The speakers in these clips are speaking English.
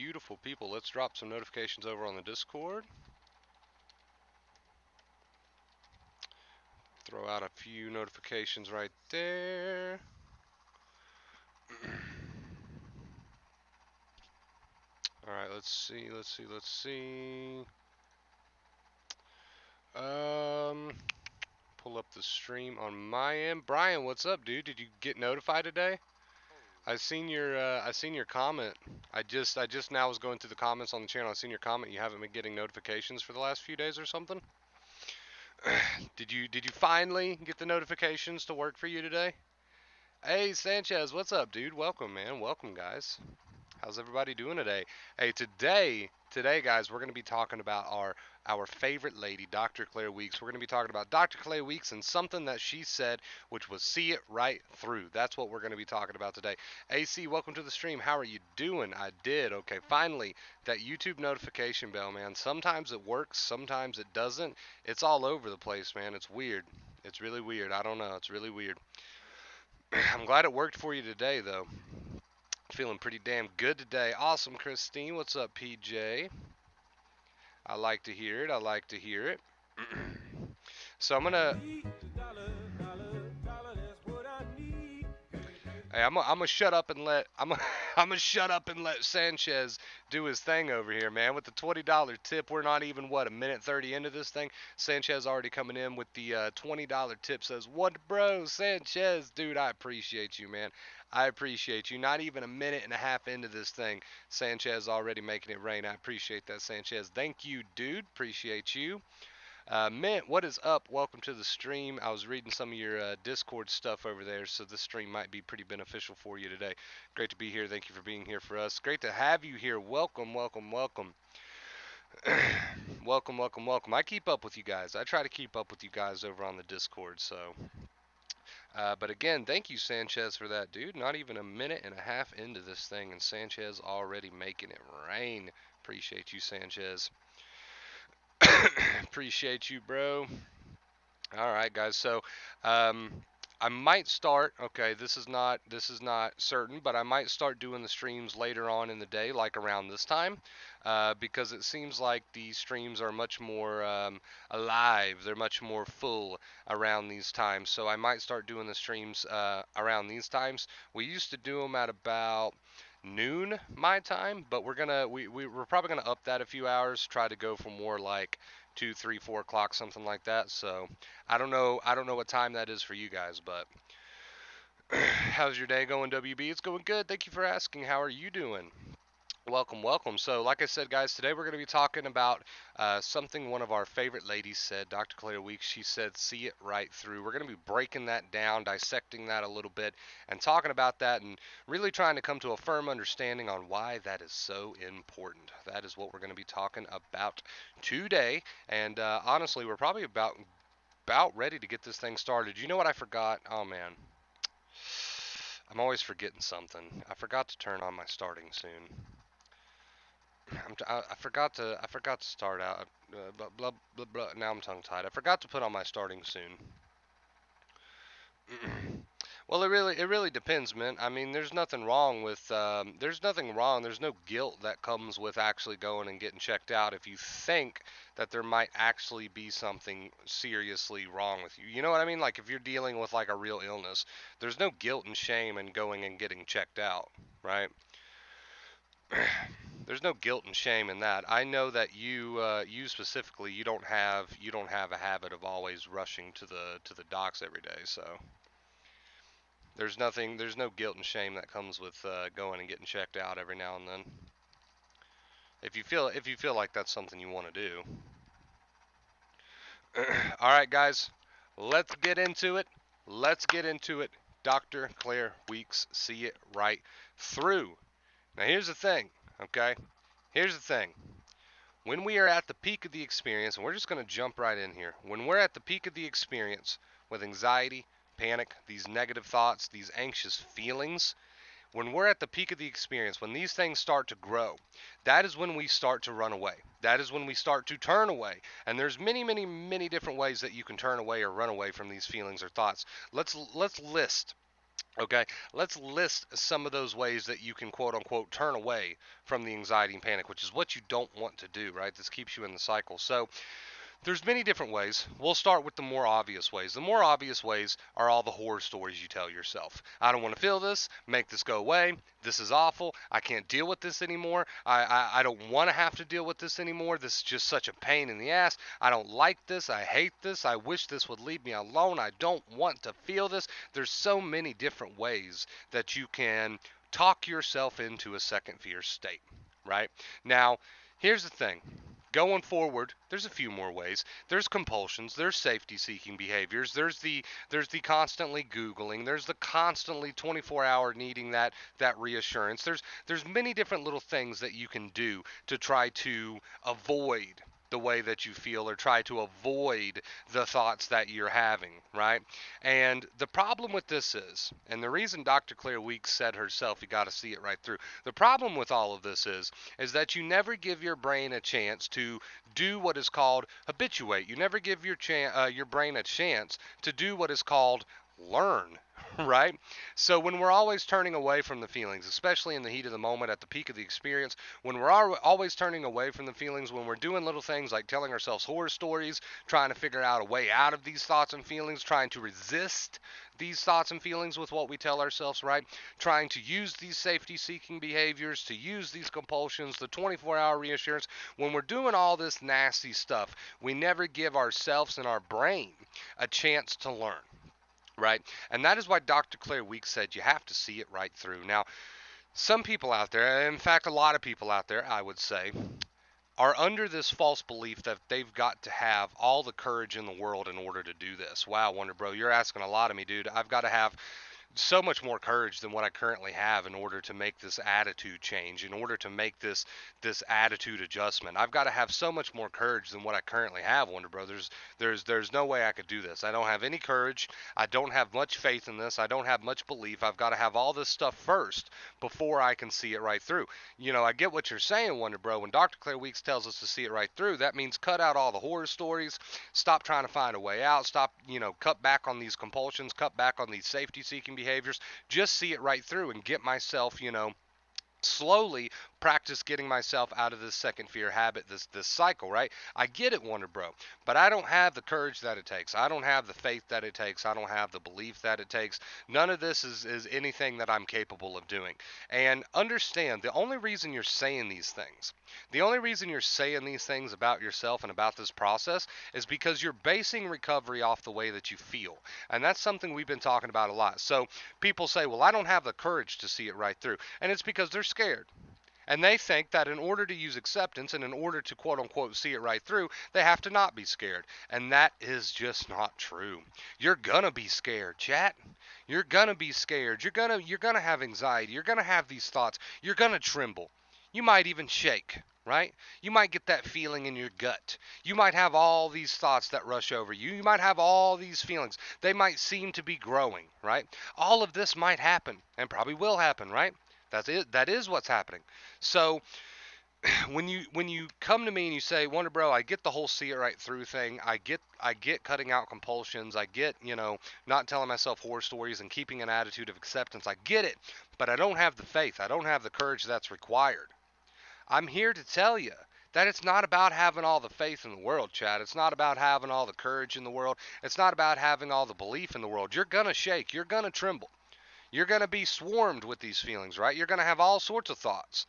beautiful people. Let's drop some notifications over on the Discord. Throw out a few notifications right there. Alright, let's see. Pull up the stream on my end. Brian, what's up, dude? Did you get notified today? I seen your comment. I just now was going through the comments on the channel. I seen your comment. You haven't been getting notifications for the last few days or something. Did you finally get the notifications to work for you today? Hey Sanchez, what's up, dude? Welcome, man. Welcome, guys. How's everybody doing today? Hey, today, guys, we're going to be talking about our favorite lady, Dr. Claire Weeks. We're going to be talking about Dr. Claire Weeks and something that she said, which was see it right through. That's what we're going to be talking about today. AC, welcome to the stream. How are you doing? I did. Okay, finally, that YouTube notification bell, man. Sometimes it works, sometimes it doesn't. It's all over the place, man. It's weird. It's really weird. I don't know. It's really weird. I'm glad it worked for you today, though. Feeling pretty damn good today. Awesome, Christine. What's up, PJ? I like to hear it. I like to hear it. So I'm gonna. Hey, I'm gonna shut up and let I'm gonna shut up and let Sanchez do his thing over here, man. With the $20 tip, we're not even what, a minute 30 into this thing. Sanchez already coming in with the $20 tip. Says, "What, bro, Sanchez, dude? I appreciate you, man. I appreciate you. Not even a minute and a half into this thing, Sanchez already making it rain. I appreciate that, Sanchez. Thank you, dude. Appreciate you." Mint, what is up? Welcome to the stream. I was reading some of your Discord stuff over there, so this stream might be pretty beneficial for you today. Great to be here. Thank you for being here for us. Great to have you here. Welcome, welcome, welcome. Welcome, welcome, welcome. I keep up with you guys. I try to keep up with you guys over on the Discord, so. But again, thank you, Sanchez, for that, dude. Not even a minute and a half into this thing, and Sanchez already making it rain. Appreciate you, Sanchez. Appreciate you, bro. All right, guys. So, I might start. Okay, this is not certain, but I might start doing the streams later on in the day, like around this time, because it seems like the streams are much more alive. They're much more full around these times. So I might start doing the streams around these times. We used to do them at about noon my time, but we're probably gonna up that a few hours. Try to go for more like 2, 3, 4 o'clock, something like that. So I don't know. I don't know what time that is for you guys, but how's your day going, WB? It's going good. Thank you for asking. How are you doing? Welcome, welcome. So, like I said, guys, today we're going to be talking about something one of our favorite ladies said, Dr. Claire Weeks. She said, see it right through. We're going to be breaking that down, dissecting that a little bit, and talking about that, and really trying to come to a firm understanding on why that is so important. That is what we're going to be talking about today. And honestly, we're probably about ready to get this thing started. You know what I forgot? Oh, man. I'm always forgetting something. I forgot to turn on my starting soon. I forgot to start out. Blah, blah, blah, blah. Now I'm tongue tied. I forgot to put on my starting soon. Well, it really depends, man. I mean, there's nothing wrong with there's nothing wrong. There's no guilt that comes with actually going and getting checked out if you think that there might actually be something seriously wrong with you. You know what I mean? Like if you're dealing with like a real illness, there's no guilt and shame in going and getting checked out, right? There's no guilt and shame in that. I know that you specifically, you don't have a habit of always rushing to the docks every day. So there's no guilt and shame that comes with going and getting checked out every now and then. If you feel like that's something you want to do. All right, guys, let's get into it. Let's get into it. Dr. Claire Weeks, see it right through. Now here's the thing, okay? Here's the thing. When we are at the peak of the experience, and we're just going to jump right in here. When we're at the peak of the experience with anxiety, panic, these negative thoughts, these anxious feelings, when we're at the peak of the experience, when these things start to grow, that is when we start to run away. That is when we start to turn away. And there's many, many, many different ways that you can turn away or run away from these feelings or thoughts. Let's list Okay, let's list some of those ways that you can quote unquote turn away from the anxiety and panic, which is what you don't want to do, right? This keeps you in the cycle. So, there's many different ways. We'll start with the more obvious ways. The more obvious ways are all the horror stories you tell yourself. I don't want to feel this. Make this go away. This is awful. I can't deal with this anymore. I don't want to have to deal with this anymore. This is just such a pain in the ass. I don't like this. I hate this. I wish this would leave me alone. I don't want to feel this. There's so many different ways that you can talk yourself into a second fear state, right? Now, here's the thing. Going forward, there's a few more ways. There's compulsions, there's safety seeking behaviors, there's the constantly googling, there's the constantly 24-hour needing that reassurance. There's many different little things that you can do to try to avoid the way that you feel or try to avoid the thoughts that you're having, right? And the problem with this is, and the reason Dr. Claire Weeks said herself, you got to see it right through. The problem with all of this is that you never give your brain a chance to do what is called habituate. You never give your brain a chance to do what is called learn, right? So when we're always turning away from the feelings, especially in the heat of the moment at the peak of the experience, when we're always turning away from the feelings, when we're doing little things like telling ourselves horror stories, trying to figure out a way out of these thoughts and feelings, trying to resist these thoughts and feelings with what we tell ourselves, right? Trying to use these safety seeking behaviors, to use these compulsions, the 24-hour reassurance. When we're doing all this nasty stuff, we never give ourselves and our brain a chance to learn, right? And that is why Dr. Claire Weeks said you have to see it right through. Now, some people out there, in fact, a lot of people out there, I would say, are under this false belief that they've got to have all the courage in the world in order to do this. Wow, Wonder Bro, you're asking a lot of me, dude. I've got to have so much more courage than what I currently have in order to make this attitude change, in order to make this attitude adjustment. I've got to have so much more courage than what I currently have, Wonder Bro. There's no way I could do this. I don't have any courage. I don't have much faith in this. I don't have much belief. I've got to have all this stuff first before I can see it right through. You know, I get what you're saying, Wonder Bro. When Dr. Claire Weeks tells us to see it right through, that means cut out all the horror stories, stop trying to find a way out, stop, cut back on these compulsions, cut back on these safety seeking behaviors, just see it right through and get myself, slowly practice getting myself out of this second fear habit, this cycle, right? I get it, Wonder Bro, but I don't have the courage that it takes. I don't have the faith that it takes. I don't have the belief that it takes. None of this is anything that I'm capable of doing. And understand, the only reason you're saying these things, the only reason you're saying these things about yourself and about this process is because you're basing recovery off the way that you feel. And that's something we've been talking about a lot. So people say, well, I don't have the courage to see it right through. And it's because they're scared. And they think that in order to use acceptance and in order to quote unquote see it right through, they have to not be scared. And that is just not true. You're gonna be scared, chat. You're gonna be scared. You're gonna have anxiety. You're gonna have these thoughts. You're gonna tremble. You might even shake, right? You might get that feeling in your gut. You might have all these thoughts that rush over you. You might have all these feelings. They might seem to be growing, right? All of this might happen and probably will happen, right? That's it. That is what's happening. So when you come to me and you say, Wonder Bro, I get the whole see it right through thing. I get cutting out compulsions. I get, not telling myself horror stories and keeping an attitude of acceptance. I get it, but I don't have the faith. I don't have the courage that's required. I'm here to tell you that it's not about having all the faith in the world, Chad. It's not about having all the courage in the world. It's not about having all the belief in the world. You're gonna shake. You're gonna tremble. You're going to be swarmed with these feelings, right? You're going to have all sorts of thoughts.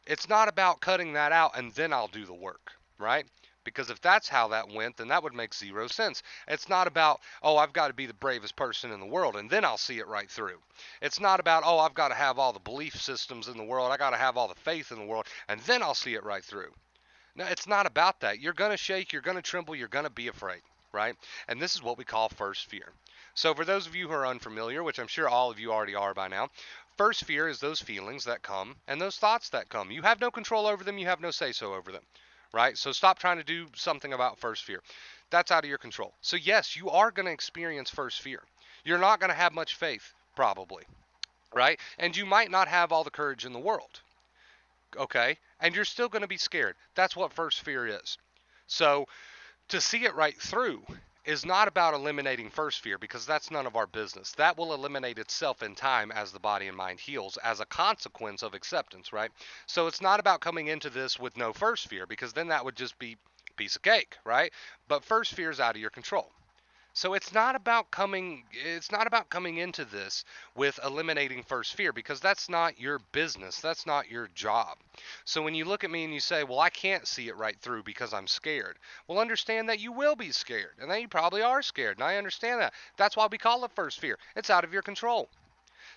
It's not about cutting that out and then I'll do the work, right? Because if that's how that went, then that would make zero sense. It's not about, oh, I've got to be the bravest person in the world and then I'll see it right through. It's not about, oh, I've got to have all the belief systems in the world. I got to have all the faith in the world and then I'll see it right through. No, it's not about that. You're going to shake, you're going to tremble, you're going to be afraid, right? And this is what we call first fear. So for those of you who are unfamiliar, which I'm sure all of you already are by now, first fear is those feelings that come and those thoughts that come. You have no control over them, you have no say-so over them, right? So stop trying to do something about first fear. That's out of your control. So yes, you are going to experience first fear. You're not going to have much faith, probably, right? And you might not have all the courage in the world, okay? And you're still going to be scared. That's what first fear is. So to see it right through is not about eliminating first fear, because that's none of our business. That will eliminate itself in time as the body and mind heals as a consequence of acceptance, right? So it's not about coming into this with no first fear, because then that would just be a piece of cake, right? But first fear is out of your control. So it's not about coming into this with eliminating first fear, because that's not your business. That's not your job. So when you look at me and you say, "Well, I can't see it right through because I'm scared." Well, understand that you will be scared, and that you probably are scared. And I understand that. That's why we call it first fear. It's out of your control.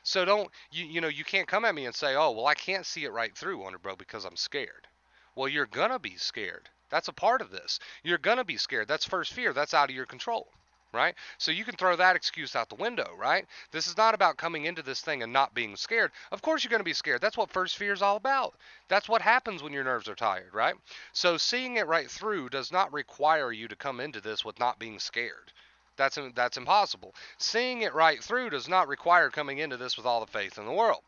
So don't you can't come at me and say, "Oh, well, I can't see it right through, Wonder Bro, because I'm scared." Well, you're gonna be scared. That's a part of this. You're gonna be scared. That's first fear. That's out of your control. Right? So you can throw that excuse out the window, right? This is not about coming into this thing and not being scared. Of course you're going to be scared. That's what first fear is all about. That's what happens when your nerves are tired, right? So seeing it right through does not require you to come into this with not being scared. That's impossible. Seeing it right through does not require coming into this with all the faith in the world.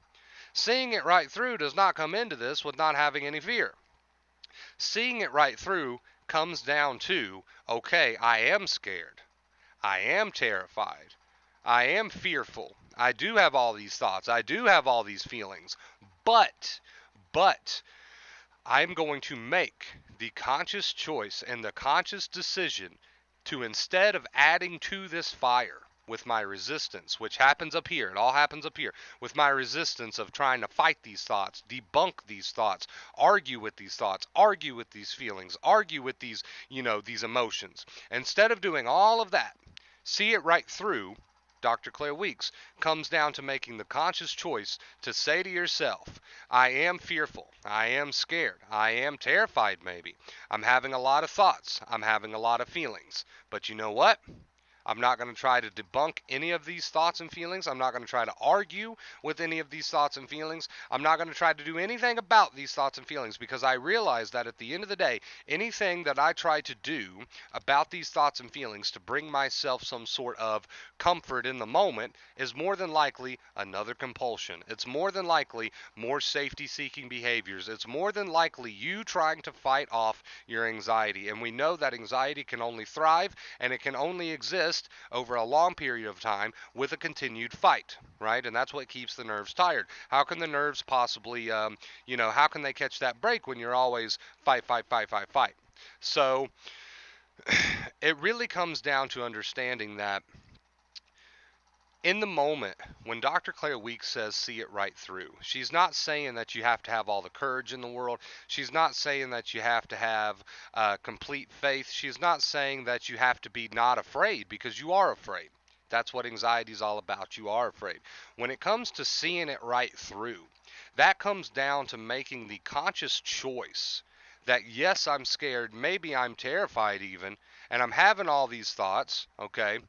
Seeing it right through does not come into this with not having any fear. Seeing it right through comes down to, okay, I am scared. I am terrified. I am fearful. I do have all these thoughts. I do have all these feelings. But I'm going to make the conscious choice and the conscious decision to, instead of adding to this fire with my resistance, which happens up here, it all happens up here, with my resistance of trying to fight these thoughts, debunk these thoughts, argue with these thoughts, argue with these feelings, argue with these, these emotions. Instead of doing all of that, see it right through, Dr. Claire Weeks, comes down to making the conscious choice to say to yourself, I am fearful, I am scared, I am terrified maybe, I'm having a lot of thoughts, I'm having a lot of feelings, but you know what? I'm not going to try to debunk any of these thoughts and feelings. I'm not going to try to argue with any of these thoughts and feelings. I'm not going to try to do anything about these thoughts and feelings, because I realize that at the end of the day, anything that I try to do about these thoughts and feelings to bring myself some sort of comfort in the moment is more than likely another compulsion. It's more than likely more safety-seeking behaviors. It's more than likely you trying to fight off your anxiety. And we know that anxiety can only thrive and it can only exist over a long period of time with a continued fight, right? And that's what keeps the nerves tired. How can the nerves possibly, how can they catch that break when you're always fight, fight, fight, fight, fight? So it really comes down to understanding that in the moment, when Dr. Claire Weeks says see it right through, she's not saying that you have to have all the courage in the world. She's not saying that you have to have complete faith. She's not saying that you have to be not afraid, because you are afraid. That's what anxiety is all about. You are afraid. When it comes to seeing it right through, that comes down to making the conscious choice that, yes, I'm scared, maybe I'm terrified even, and I'm having all these thoughts, okay?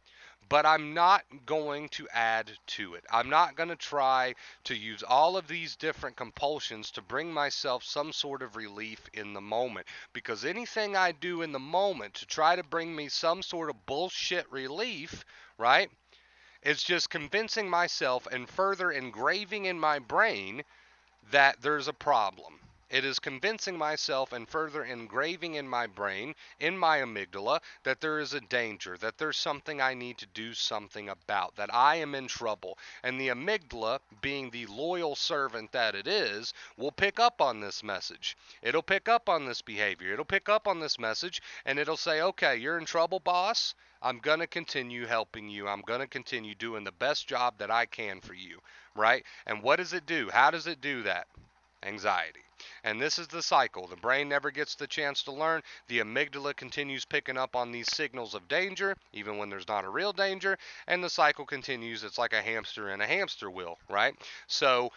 But I'm not going to add to it. I'm not going to try to use all of these different compulsions to bring myself some sort of relief in the moment. Because anything I do in the moment to try to bring me some sort of bullshit relief, right, is just convincing myself and further engraving in my brain that there's a problem. It is convincing myself and further engraving in my brain, in my amygdala, that there is a danger, that there's something I need to do something about, that I am in trouble. And the amygdala, being the loyal servant that it is, will pick up on this message. It'll pick up on this behavior. It'll pick up on this message, and it'll say, okay, you're in trouble, boss. I'm going to continue helping you. I'm going to continue doing the best job that I can for you, right? And what does it do? How does it do that? Anxiety. And this is the cycle. The brain never gets the chance to learn. The amygdala continues picking up on these signals of danger, even when there's not a real danger, and the cycle continues. It's like a hamster in a hamster wheel, right? So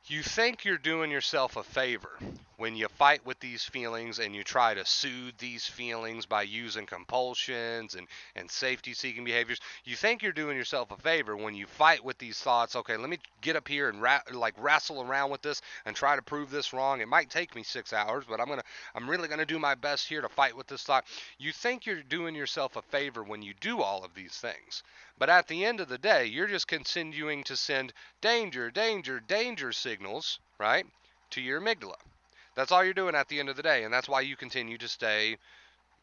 you think you're doing yourself a favor when you fight with these feelings and you try to soothe these feelings by using compulsions and safety-seeking behaviors. You think you're doing yourself a favor when you fight with these thoughts. Okay, let me get up here and wrestle around with this and try to prove this wrong. It might take me 6 hours, but I'm really gonna do my best here to fight with this thought. You think you're doing yourself a favor when you do all of these things. But at the end of the day, you're just continuing to send danger, danger, danger signals, right, to your amygdala. That's all you're doing at the end of the day, and that's why you continue to stay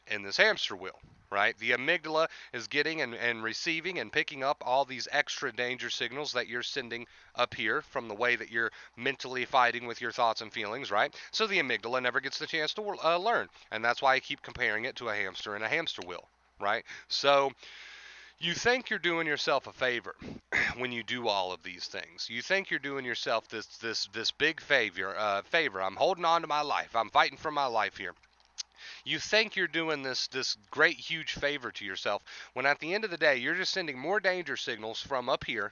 in this hamster wheel, right? The amygdala is getting and receiving and picking up all these extra danger signals that you're sending up here from the way that you're mentally fighting with your thoughts and feelings, right? So the amygdala never gets the chance to learn. And that's why I keep comparing it to a hamster in a hamster wheel, right? So you think you're doing yourself a favor when you do all of these things. You think you're doing yourself this big favor. I'm holding on to my life. I'm fighting for my life here. You think you're doing this great huge favor to yourself when at the end of the day you're just sending more danger signals from up here,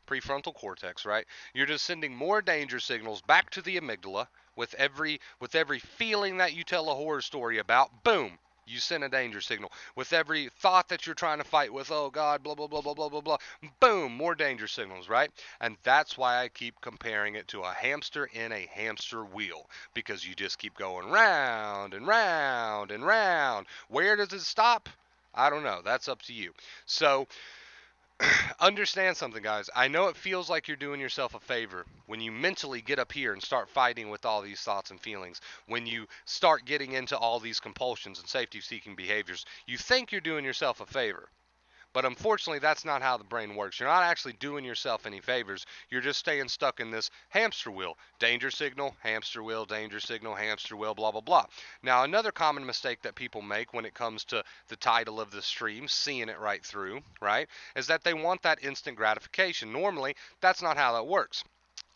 prefrontal cortex, right? You're just sending more danger signals back to the amygdala with every feeling that you tell a horror story about. Boom, you send a danger signal. With every thought that you're trying to fight with, oh God, blah blah blah blah blah blah blah, boom, more danger signals, right? And that's why I keep comparing it to a hamster in a hamster wheel, because you just keep going round and round and round. Where does it stop? I don't know. That's up to you. So understand something, guys. I know it feels like you're doing yourself a favor when you mentally get up here and start fighting with all these thoughts and feelings. When you start getting into all these compulsions and safety seeking behaviors, you think you're doing yourself a favor. But unfortunately, that's not how the brain works. You're not actually doing yourself any favors. You're just staying stuck in this hamster wheel. Danger signal, hamster wheel, danger signal, hamster wheel, blah, blah, blah. Now, another common mistake that people make when it comes to the title of the stream, seeing it right through, right, is that they want that instant gratification. Normally, that's not how that works.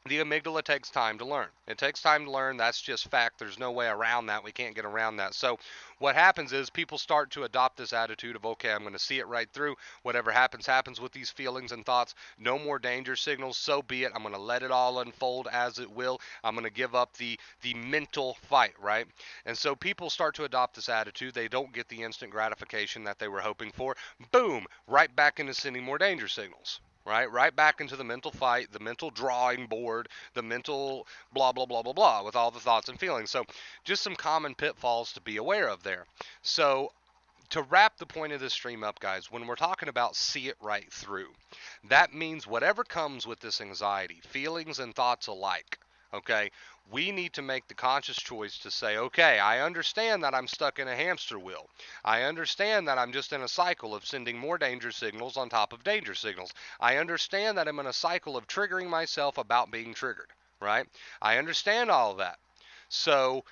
The amygdala takes time to learn. It takes time to learn. That's just fact. There's no way around that. We can't get around that. So what happens is people start to adopt this attitude of, okay, I'm going to see it right through. Whatever happens, happens with these feelings and thoughts. No more danger signals. So be it. I'm going to let it all unfold as it will. I'm going to give up the mental fight, right? And so people start to adopt this attitude. They don't get the instant gratification that they were hoping for. Boom, right back into sending more danger signals. Right back into the mental fight, the mental drawing board, the mental blah, blah, blah, blah, blah, with all the thoughts and feelings. So just some common pitfalls to be aware of there. So to wrap the point of this stream up, guys, when we're talking about see it right through, that means whatever comes with this anxiety, feelings and thoughts alike, okay, we need to make the conscious choice to say, okay, I understand that I'm stuck in a hamster wheel. I understand that I'm just in a cycle of sending more danger signals on top of danger signals. I understand that I'm in a cycle of triggering myself about being triggered, right? I understand all of that. So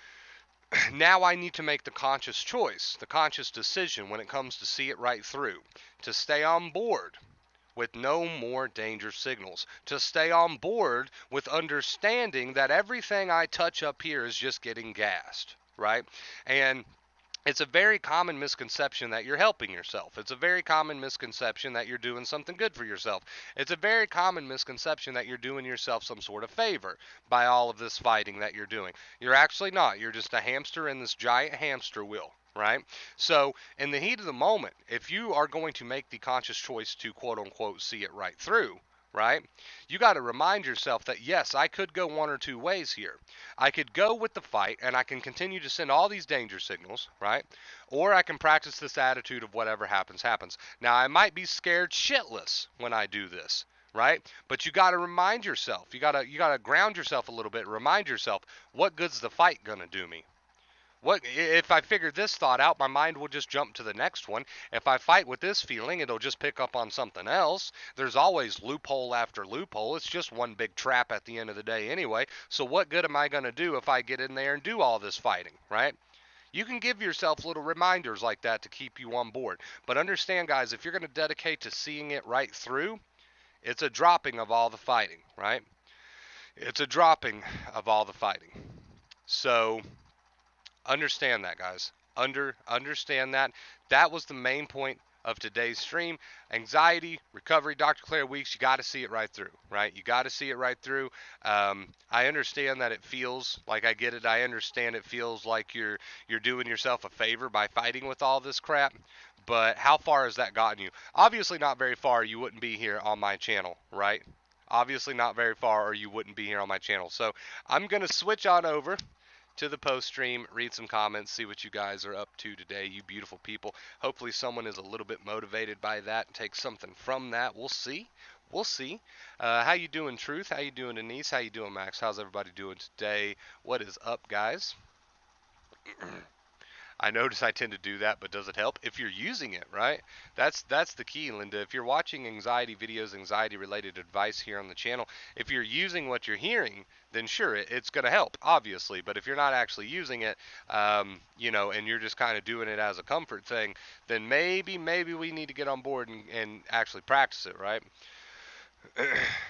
now I need to make the conscious choice, the conscious decision when it comes to see it right through, to stay on board with no more danger signals, to stay on board with understanding that everything I touch up here is just getting gassed, right? And it's a very common misconception that you're helping yourself. It's a very common misconception that you're doing something good for yourself. It's a very common misconception that you're doing yourself some sort of favor by all of this fighting that you're doing. You're actually not. You're just a hamster in this giant hamster wheel, right? So in the heat of the moment, if you are going to make the conscious choice to quote unquote see it right through, right, you got to remind yourself that yes, I could go one or two ways here. I could go with the fight and I can continue to send all these danger signals, right? Or I can practice this attitude of whatever happens, happens. Now, I might be scared shitless when I do this, right? But you got to remind yourself. You got to ground yourself a little bit. Remind yourself, what good's the fight going to do me? What if I figure this thought out, my mind will just jump to the next one. If I fight with this feeling, it'll just pick up on something else. There's always loophole after loophole. It's just one big trap at the end of the day anyway. So what good am I going to do if I get in there and do all this fighting, right? You can give yourself little reminders like that to keep you on board. But understand, guys, if you're going to dedicate to seeing it right through, it's a dropping of all the fighting, right? It's a dropping of all the fighting. So understand that, guys. Understand that. That was the main point of today's stream. Anxiety, recovery, Dr. Claire Weeks, you got to see it right through, right? You got to see it right through. I understand that it feels like, I get it. I understand it feels like you're doing yourself a favor by fighting with all this crap. But how far has that gotten you? Obviously not very far. You wouldn't be here on my channel, right? Obviously not very far, or you wouldn't be here on my channel. So I'm going to switch on over to the post stream, read some comments, see what you guys are up to today, you beautiful people. Hopefully someone is a little bit motivated by that and takes something from that. We'll see. We'll see. How you doing, Truth? How you doing, Denise? How you doing, Max? How's everybody doing today? What is up, guys? I notice I tend to do that, but does it help? If you're using it, right? That's the key, Linda. If you're watching anxiety videos, anxiety related advice here on the channel, if you're using what you're hearing, then sure, it's going to help, obviously. But if you're not actually using it, and you're just kind of doing it as a comfort thing, then maybe we need to get on board and actually practice it, right?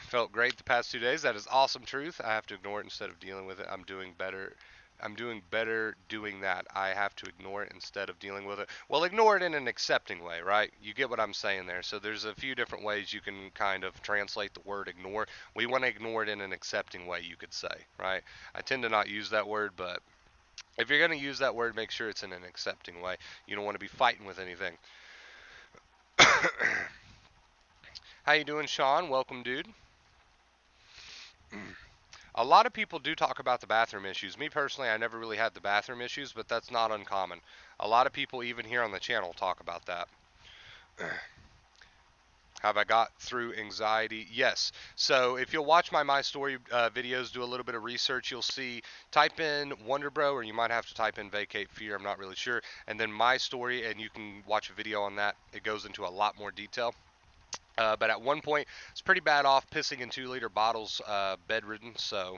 Felt great the past 2 days. That is awesome truth. I have to ignore it instead of dealing with it. I'm doing better. I'm doing better doing that. I have to ignore it instead of dealing with it. Well, ignore it in an accepting way, right? You get what I'm saying there. So there's a few different ways you can kind of translate the word ignore. We want to ignore it in an accepting way, you could say, right? I tend to not use that word, but if you're going to use that word, make sure it's in an accepting way. You don't want to be fighting with anything. How you doing, Sean? Welcome, dude. A lot of people do talk about the bathroom issues. Me personally, I never really had the bathroom issues, but that's not uncommon. A lot of people, even here on the channel, talk about that. Have I got through anxiety? Yes. So if you'll watch my story videos, do a little bit of research, you'll see, type in Wonderbro, or you might have to type in Vacate Fear, I'm not really sure, and then my story, and you can watch a video on that. It goes into a lot more detail. But at one point, it's pretty bad off, pissing in 2-liter bottles, bedridden, so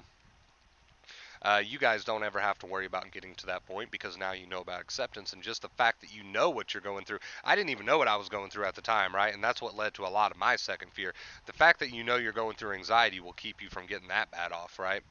you guys don't ever have to worry about getting to that point, because now you know about acceptance, and just the fact that you know what you're going through. I didn't even know what I was going through at the time, right? And that's what led to a lot of my second fear. The fact that you know you're going through anxiety will keep you from getting that bad off, right?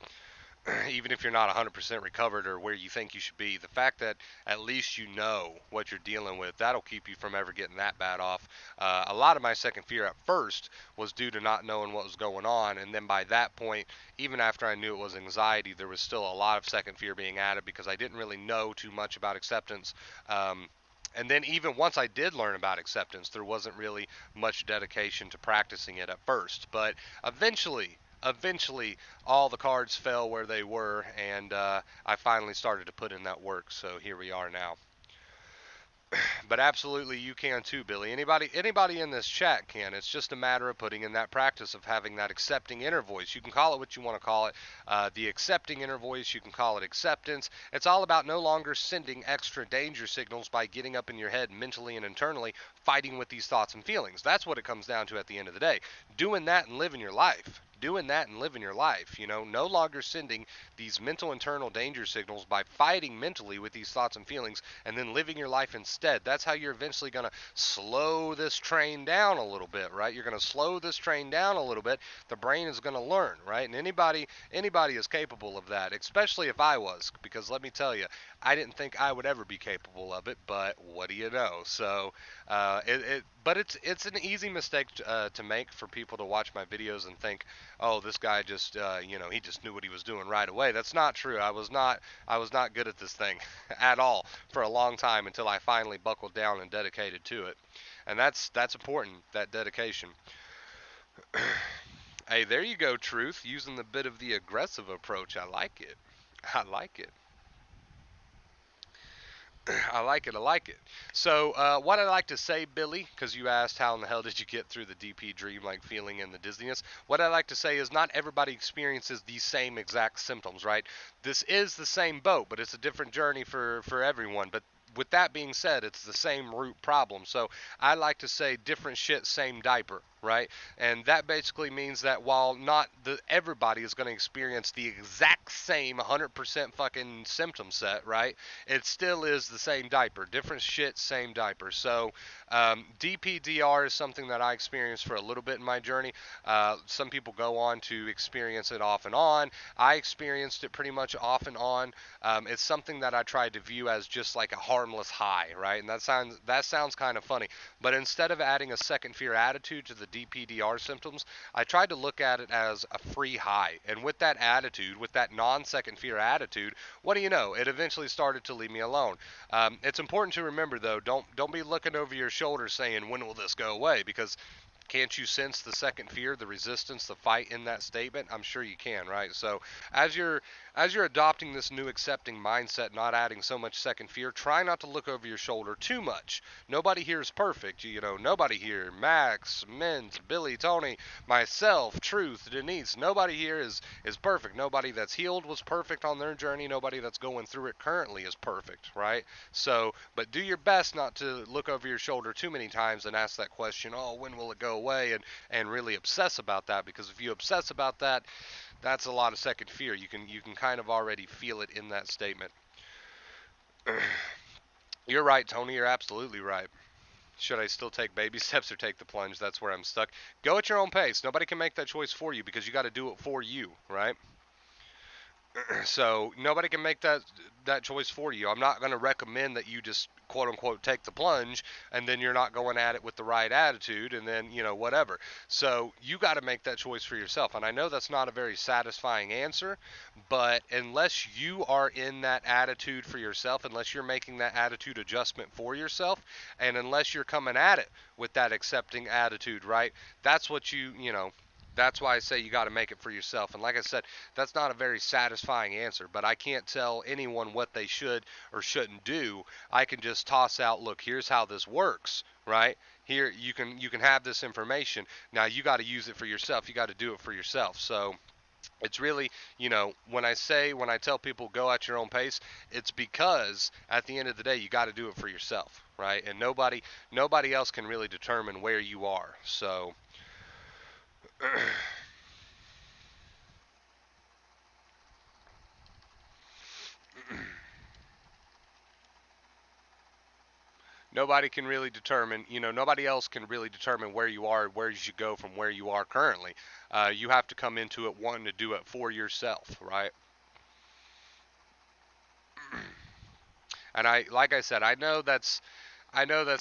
Even if you're not 100% recovered or where you think you should be, the fact that at least you know what you're dealing with, that'll keep you from ever getting that bad off. A lot of my second fear at first was due to not knowing what was going on, and then by that point, even after I knew it was anxiety, there was still a lot of second fear being added because I didn't really know too much about acceptance. And then even once I did learn about acceptance, there wasn't really much dedication to practicing it at first. But eventually all the cards fell where they were, and I finally started to put in that work, so here we are now. But absolutely you can too, Billy. Anybody in this chat can. It's just a matter of putting in that practice of having that accepting inner voice. You can call it what you want to call it. The accepting inner voice, you can call it acceptance. It's all about no longer sending extra danger signals by getting up in your head mentally and internally, fighting with these thoughts and feelings. That's what it comes down to at the end of the day. Doing that and living your life. No longer sending these mental internal danger signals by fighting mentally with these thoughts and feelings, and then living your life instead. That's how you're eventually going to slow this train down a little bit, right? You're going to slow this train down a little bit. The brain is going to learn, right? And anybody is capable of that, especially if I was, because let me tell you, I didn't think I would ever be capable of it, but what do you know? So but it's an easy mistake to make for people to watch my videos and think, oh, this guy just he just knew what he was doing right away. That's not true. I was not good at this thing at all for a long time until I finally buckled down and dedicated to it. And that's important, that dedication. Hey, there you go, Truth, using the bit of the aggressive approach. I like it. I like it. I like it. I like it. So, what I like to say, Billy, because you asked how in the hell did you get through the DP dream-like feeling and the dizziness. What I like to say is not everybody experiences these same exact symptoms, right? This is the same boat, but it's a different journey for everyone. But with that being said, it's the same root problem. So I like to say different shit, same diaper, right? And that basically means that while not everybody is going to experience the exact same 100% fucking symptom set, right? It still is the same diaper, different shit, same diaper. So DPDR is something that I experienced for a little bit in my journey. Some people go on to experience it off and on. I experienced it pretty much off and on. It's something that I tried to view as just like a harmless high, right? And that sounds kind of funny. But instead of adding a second fear attitude to the DPDR symptoms, I tried to look at it as a free high. And with that attitude, with that non-second fear attitude, what do you know? It eventually started to leave me alone. It's important to remember, though, don't be looking over your shoulder saying, when will this go away? Because Can't you sense the second fear, the resistance, the fight in that statement? I'm sure you can, right? So as you're as you're adopting this new accepting mindset, not adding so much second fear, try not to look over your shoulder too much. Nobody here is perfect, you know. Nobody here, Max, Mint, Billy, Tony, myself, Truth, Denise. Nobody here is perfect. Nobody that's healed was perfect on their journey. Nobody that's going through it currently is perfect, right? So, but do your best not to look over your shoulder too many times and ask that question, oh, when will it go away? And really obsess about that, because if you obsess about that, that's a lot of second fear. You can kind of already feel it in that statement. You're right, Tony. You're absolutely right. Should I still take baby steps or take the plunge? That's where I'm stuck. Go at your own pace. Nobody can make that choice for you because you got to do it for you, right? So nobody can make that choice for you. I'm not going to recommend that you just quote unquote take the plunge and then you're not going at it with the right attitude and then, whatever. So you got to make that choice for yourself. And I know that's not a very satisfying answer, but unless you are in that attitude for yourself, unless you're making that attitude adjustment for yourself, and unless you're coming at it with that accepting attitude, right? That's what that's why I say you got to make it for yourself. And like I said, that's not a very satisfying answer, but I can't tell anyone what they should or shouldn't do. I can just toss out, look, here's how this works, right? Here you can have this information. Now you got to use it for yourself. You got to do it for yourself. So it's really, when I tell people go at your own pace, it's because at the end of the day you got to do it for yourself, right? And nobody else can really determine where you are. So nobody can really determine, nobody else can really determine where you are, where you should go from where you are currently. You have to come into it wanting to do it for yourself, right? And like I said, I know that's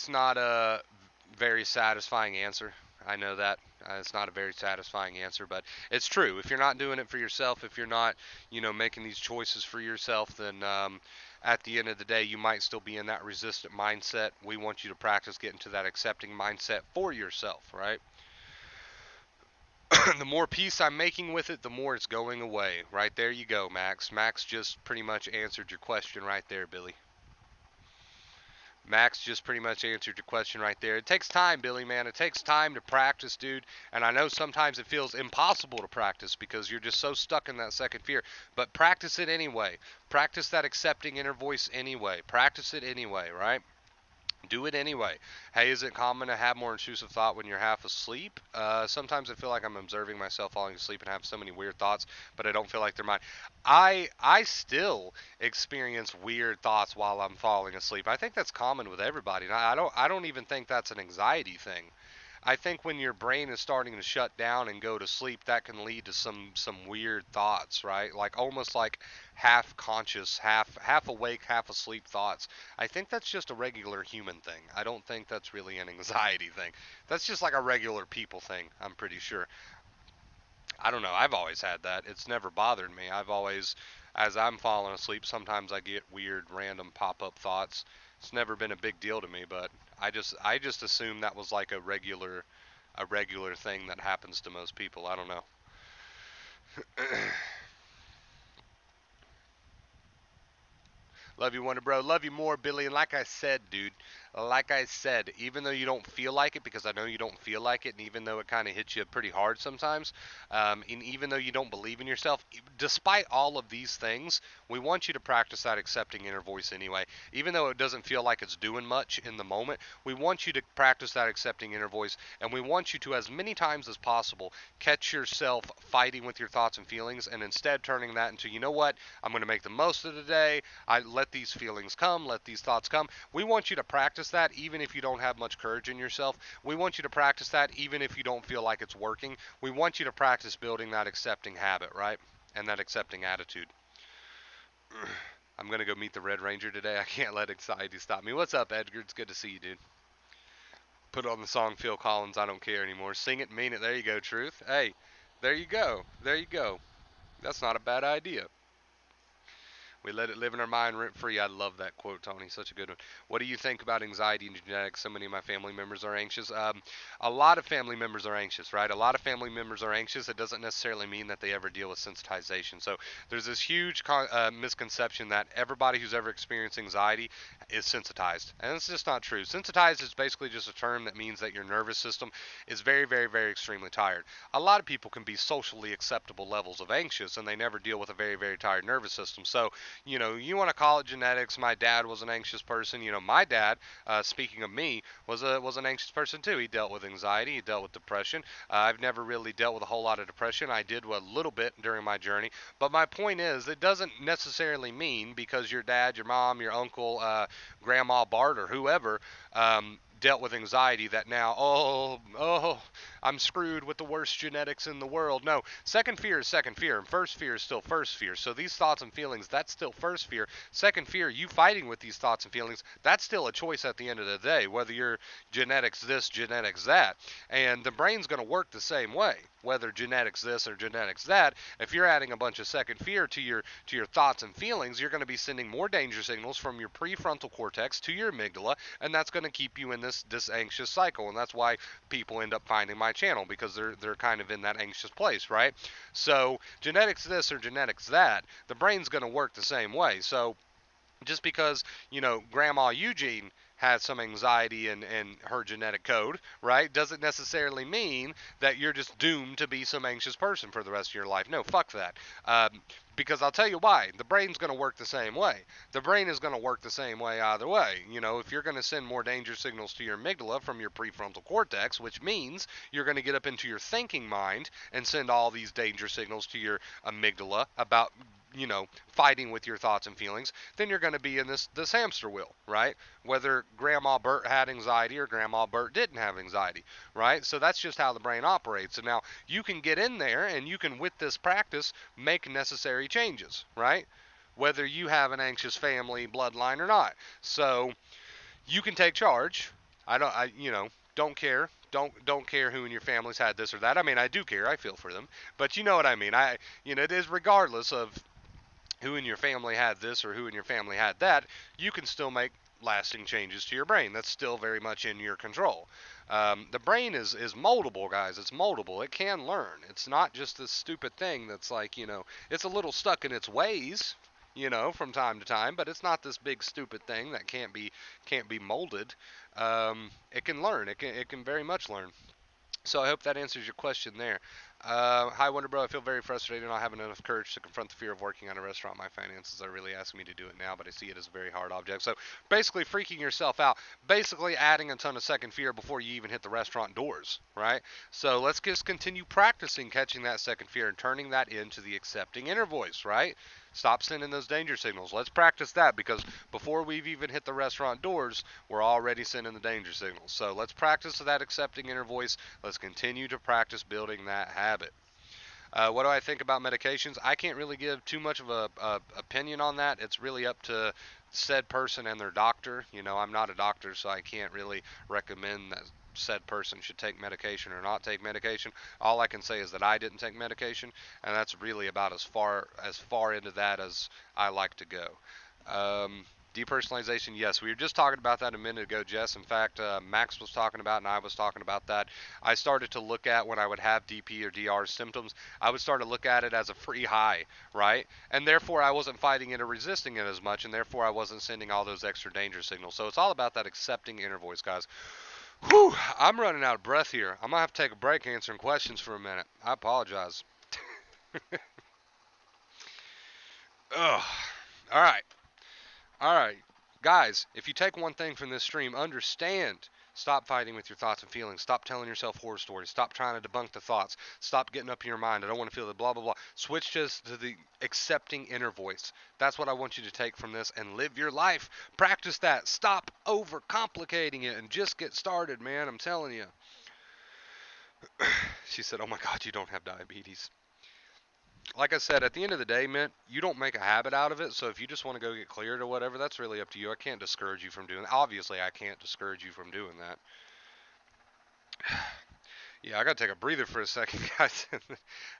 not a very satisfying answer. I know that it's not a very satisfying answer, but it's true. If you're not doing it for yourself, if you're not, making these choices for yourself, then at the end of the day, you might still be in that resistant mindset. We want you to practice getting to that accepting mindset for yourself, right? The more peace I'm making with it, the more it's going away. Right there you go, Max. Max just pretty much answered your question right there, Billy. Max just pretty much answered your question right there. It takes time, Billy, man. It takes time to practice, dude. And I know sometimes it feels impossible to practice because you're just so stuck in that second fear. But practice it anyway. Practice that accepting inner voice anyway. Practice it anyway, right? Do it anyway. Hey, is it common to have more intrusive thought when you're half asleep? Sometimes I feel like I'm observing myself falling asleep and have so many weird thoughts, but I don't feel like they're mine. I still experience weird thoughts while I'm falling asleep. I think that's common with everybody. And I don't even think that's an anxiety thing. I think when your brain is starting to shut down and go to sleep, that can lead to some weird thoughts, right? Like almost like half conscious, half awake, half asleep thoughts. I think that's just a regular human thing. I don't think that's really an anxiety thing. That's just like a regular people thing, I'm pretty sure. I don't know. I've always had that. It's never bothered me. I've always, as I'm falling asleep, sometimes I get weird, random pop-up thoughts. It's never been a big deal to me, but I just assume that was like a regular thing that happens to most people. I don't know. Love you, Wonder Bro. Love you more, Billy. And like I said, dude, like I said, even though you don't feel like it, because I know you don't feel like it, and even though it kind of hits you pretty hard sometimes, and even though you don't believe in yourself, despite all of these things, we want you to practice that accepting inner voice anyway. Even though it doesn't feel like it's doing much in the moment, we want you to practice that accepting inner voice, and we want you to, as many times as possible, catch yourself fighting with your thoughts and feelings, and instead turning that into, you know what, I'm going to make the most of the day. I let these feelings come, let these thoughts come. We want you to practice that even if you don't have much courage in yourself. We want you to practice that even if you don't feel like it's working. We want you to practice building that accepting habit, right? And that accepting attitude. I'm going to go meet the Red Ranger today. I can't let anxiety stop me. What's up, Edgar? It's good to see you, dude. Put on the song Phil Collins, I Don't Care Anymore. Sing it, mean it. There you go, Truth. Hey, there you go. There you go. That's not a bad idea. We let it live in our mind rent free. I love that quote, Tony. Such a good one. What do you think about anxiety and genetics? So many of my family members are anxious. A lot of family members are anxious, right? A lot of family members are anxious. It doesn't necessarily mean that they ever deal with sensitization. So there's this huge misconception that everybody who's ever experienced anxiety is sensitized. And it's just not true. Sensitized is basically just a term that means that your nervous system is very, very, very extremely tired. A lot of people can be socially acceptable levels of anxious and they never deal with a very, very tired nervous system. So, you want to call it genetics. My dad was an anxious person. My dad, speaking of me, was an anxious person too. He dealt with anxiety. He dealt with depression. I've never really dealt with a whole lot of depression. I did a little bit during my journey. But my point is, it doesn't necessarily mean because your dad, your mom, your uncle, Grandma Bart, or whoever dealt with anxiety that now, I'm screwed with the worst genetics in the world. No, second fear is second fear, and first fear is still first fear. So these thoughts and feelings, that's still first fear. Second fear, you fighting with these thoughts and feelings, that's still a choice at the end of the day, whether you're genetics this, genetics that. And the brain's going to work the same way, whether genetics this or genetics that. If you're adding a bunch of second fear to your thoughts and feelings, you're going to be sending more danger signals from your prefrontal cortex to your amygdala, and that's going to keep you in this anxious cycle. And that's why people end up finding my channel, because they're kind of in that anxious place, right? So genetics this or genetics that, the brain's going to work the same way. So just because Grandma Eugene has some anxiety in her genetic code, right, doesn't necessarily mean that you're just doomed to be some anxious person for the rest of your life. No, fuck that. Because I'll tell you why. The brain's going to work the same way. The brain is going to work the same way either way. If you're going to send more danger signals to your amygdala from your prefrontal cortex, which means you're going to get up into your thinking mind and send all these danger signals to your amygdala about fighting with your thoughts and feelings, then you're going to be in this hamster wheel, right? Whether Grandma Bert had anxiety or Grandma Bert didn't have anxiety, right? So that's just how the brain operates. And now you can get in there and you can, with this practice, make necessary changes, right? Whether you have an anxious family bloodline or not. So you can take charge. Don't care. Don't care who in your family's had this or that. I mean, I do care. I feel for them, but you know what I mean. It is regardless of who in your family had this or who in your family had that, you can still make lasting changes to your brain. That's still very much in your control. The brain is moldable, guys. It's moldable. It can learn. It's not just this stupid thing that's like, it's a little stuck in its ways, from time to time, but it's not this big stupid thing that can't be molded. It can learn. It can very much learn. So I hope that answers your question there. Hi, Wonder Bro. I feel very frustrated not having enough courage to confront the fear of working at a restaurant. My finances are really asking me to do it now, but I see it as a very hard object. So basically freaking yourself out, basically adding a ton of second fear before you even hit the restaurant doors, right? So let's just continue practicing catching that second fear and turning that into the accepting inner voice, right? Stop sending those danger signals. Let's practice that, because before we've even hit the restaurant doors, we're already sending the danger signals. So let's practice that accepting inner voice. Let's continue to practice building that habit. What do I think about medications? I can't really give too much of a opinion on that. It's really up to said person and their doctor. I'm not a doctor, so I can't really recommend that said person should take medication or not take medication. All I can say is that I didn't take medication, and that's really about as far into that as I like to go. Depersonalization, yes, we were just talking about that a minute ago, Jess. In fact, Max was talking about, and I was talking about that. I started to look at when I would have DP or DR symptoms, I would start to look at it as a free high, right? And therefore, I wasn't fighting it or resisting it as much, and therefore, I wasn't sending all those extra danger signals. So it's all about that accepting inner voice, guys. Whew, I'm running out of breath here. I'm going to have to take a break answering questions for a minute. I apologize. Ugh. All right. All right, guys, if you take one thing from this stream, understand. Stop fighting with your thoughts and feelings. Stop telling yourself horror stories. Stop trying to debunk the thoughts. Stop getting up in your mind. I don't want to feel the blah, blah, blah. Switch just to the accepting inner voice. That's what I want you to take from this and live your life. Practice that. Stop overcomplicating it and just get started, man. I'm telling you. She said, oh my God, you don't have diabetes. Like I said, at the end of the day, Mint, you don't make a habit out of it. So if you just want to go get cleared or whatever, that's really up to you. I can't discourage you from doing that. Obviously, I can't discourage you from doing that. Yeah, I got to take a breather for a second, guys.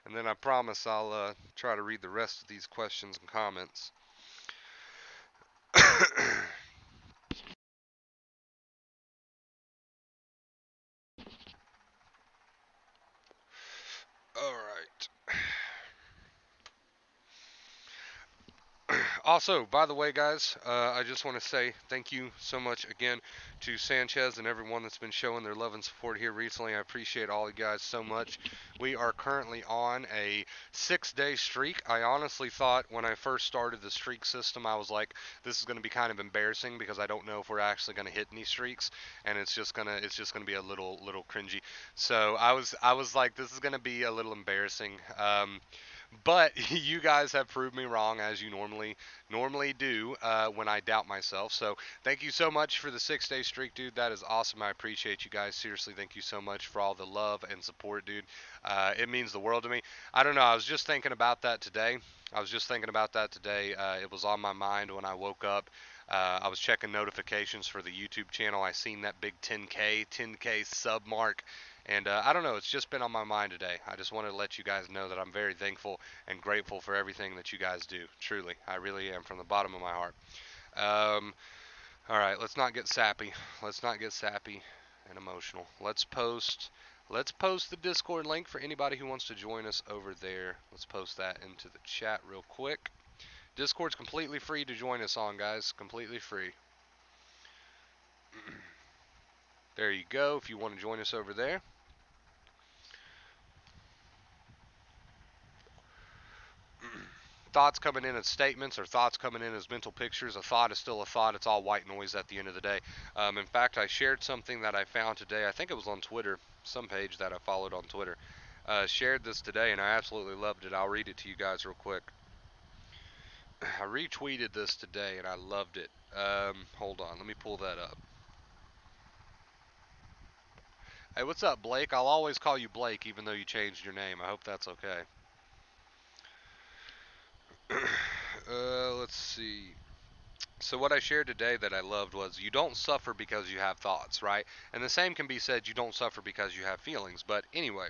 And then I promise I'll try to read the rest of these questions and comments. Also, by the way, guys, I just want to say thank you so much again to Sanchez and everyone that's been showing their love and support here recently. I appreciate all you guys so much. We are currently on a 6-day streak. I honestly thought when I first started the streak system, I was like, this is going to be kind of embarrassing because I don't know if we're actually going to hit any streaks, and it's just gonna be a little cringy. So I was like, this is going to be a little embarrassing. But you guys have proved me wrong as you normally do when I doubt myself. So thank you so much for the 6-day streak, dude. That is awesome. I appreciate you guys. Seriously, thank you so much for all the love and support, dude. It means the world to me. I don't know. I was just thinking about that today. It was on my mind when I woke up. I was checking notifications for the YouTube channel. I seen that big 10K sub mark. And I don't know, it's just been on my mind today. I just wanted to let you guys know that I'm very thankful and grateful for everything that you guys do. Truly, I really am from the bottom of my heart. Um, all right, let's not get sappy. Let's not get sappy and emotional. Let's post the Discord link for anybody who wants to join us over there. Let's post that into the chat real quick. Discord's completely free to join us on, guys. Completely free. There you go, if you want to join us over there. Thoughts coming in as statements or thoughts coming in as mental pictures. A thought is still a thought. It's all white noise at the end of the day. In fact, I shared something that I found today. I think it was on Twitter, some page that I followed on Twitter. Shared this today, and I absolutely loved it. I'll read it to you guys real quick. I retweeted this today, and I loved it. Hold on, let me pull that up. Hey, what's up, Blake? I'll always call you Blake, even though you changed your name. I hope that's okay. Let's see. So what I shared today that I loved was you don't suffer because you have thoughts, right? And the same can be said, you don't suffer because you have feelings. But anyway,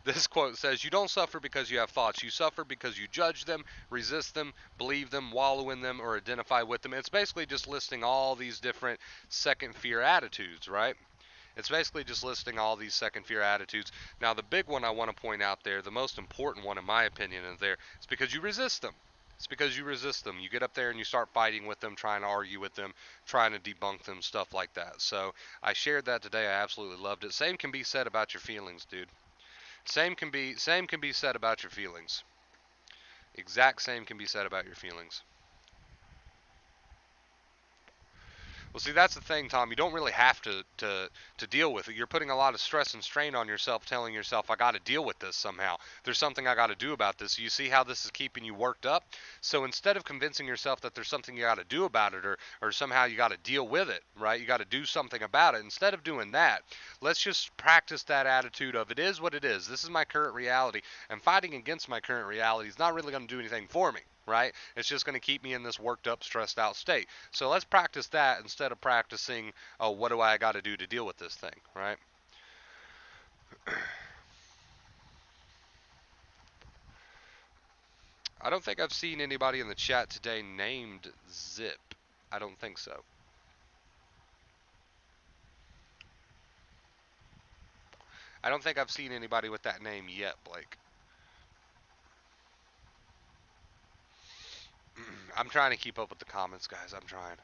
this quote says, you don't suffer because you have thoughts. You suffer because you judge them, resist them, believe them, wallow in them, or identify with them. It's basically just listing all these different second fear attitudes, right? It's basically just listing all these second fear attitudes. Now, the big one I want to point out there, the most important one in my opinion is there, is because you resist them. It's because you resist them. You get up there and you start fighting with them, trying to argue with them, trying to debunk them, stuff like that. So I shared that today. I absolutely loved it. Same can be said about your feelings, dude. Same can be said about your feelings. Exact same can be said about your feelings. Well, see, that's the thing, Tom. You don't really have to deal with it. You're putting a lot of stress and strain on yourself, telling yourself, I got to deal with this somehow. There's something I got to do about this. You see how this is keeping you worked up? So instead of convincing yourself that there's something you got to do about it or somehow you got to deal with it, right? You got to do something about it. Instead of doing that, let's just practice that attitude of it is what it is. This is my current reality, and fighting against my current reality is not really going to do anything for me, right? It's just going to keep me in this worked up, stressed out state. So let's practice that instead of practicing, oh, what do I got to do to deal with this thing, right? I don't think I've seen anybody in the chat today named Zip. I don't think so. I don't think I've seen anybody with that name yet, Blake. I'm trying to keep up with the comments, guys. I'm trying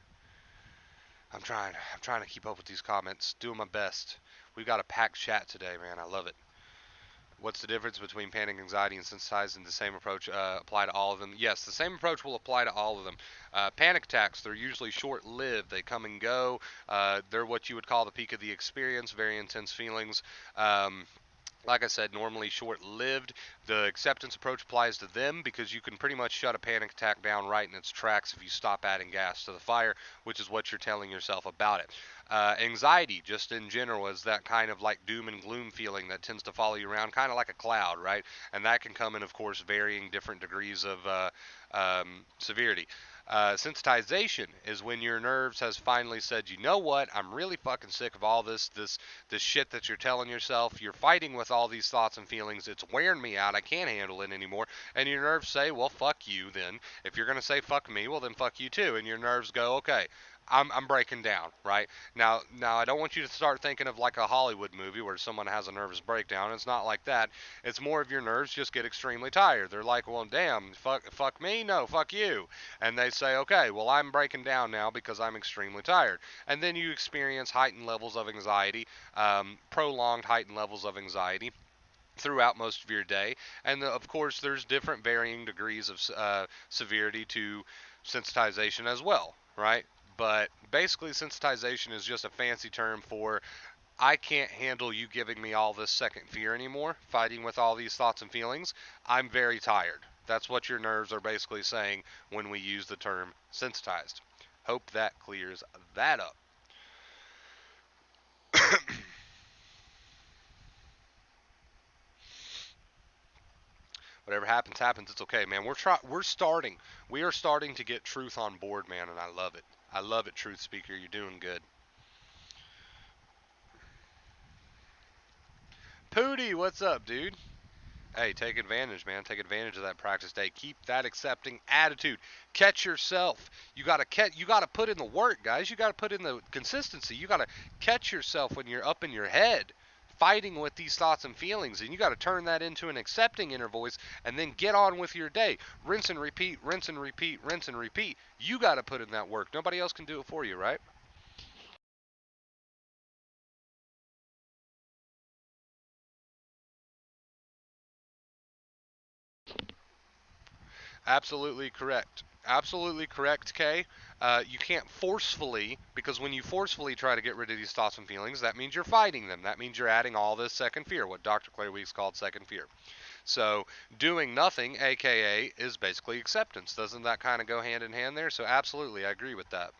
to keep up with these comments. Doing my best. We've got a packed chat today, man. I love it. What's the difference between panic, anxiety, and sensitized? And the same approach apply to all of them? Yes, the same approach will apply to all of them. Panic attacks, they're usually short-lived. They come and go. They're what you would call the peak of the experience, very intense feelings. Like I said, normally short-lived. The acceptance approach applies to them because you can pretty much shut a panic attack down right in its tracks if you stop adding gas to the fire, which is what you're telling yourself about it. Anxiety, just in general, is that kind of like doom and gloom feeling that tends to follow you around, kind of like a cloud, right? And that can come in, of course, varying different degrees of severity. Sensitization is when your nerves has finally said, you know what, I'm really fucking sick of all this shit that you're telling yourself. You're fighting with all these thoughts and feelings. It's wearing me out. I can't handle it anymore. And your nerves say, well, fuck you then. If you're going to say fuck me, well, then fuck you too. And your nerves go, okay, I'm breaking down, right? Now I don't want you to start thinking of like a Hollywood movie where someone has a nervous breakdown. It's not like that. It's more of your nerves just get extremely tired. They're like, well, damn, fuck me, no, fuck you, and they say, okay, well, I'm breaking down now because I'm extremely tired, and then you experience heightened levels of anxiety, prolonged heightened levels of anxiety throughout most of your day. And of course, there's different varying degrees of severity to sensitization as well, right? But basically, sensitization is just a fancy term for I can't handle you giving me all this second fear anymore, fighting with all these thoughts and feelings. I'm very tired. That's what your nerves are basically saying when we use the term sensitized. Hope that clears that up. Whatever happens, happens. It's okay, man. We are starting to get truth on board, man, and I love it. I love it, Truth Speaker. You're doing good. Pooty, what's up, dude? Hey, take advantage, man. Take advantage of that practice day. Keep that accepting attitude. Catch yourself. You gotta put in the work, guys. You gotta put in the consistency. You gotta catch yourself when you're up in your head, fighting with these thoughts and feelings, and you gotta turn that into an accepting inner voice, and then get on with your day. Rinse and repeat, rinse and repeat, rinse and repeat. You gotta put in that work. Nobody else can do it for you, right? Absolutely correct. Absolutely correct, Kay. You can't forcefully, because when you forcefully try to get rid of these thoughts and feelings, that means you're fighting them. That means you're adding all this second fear, what Dr. Claire Weeks called second fear. So doing nothing, aka, is basically acceptance. Doesn't that kind of go hand in hand there? So absolutely, I agree with that.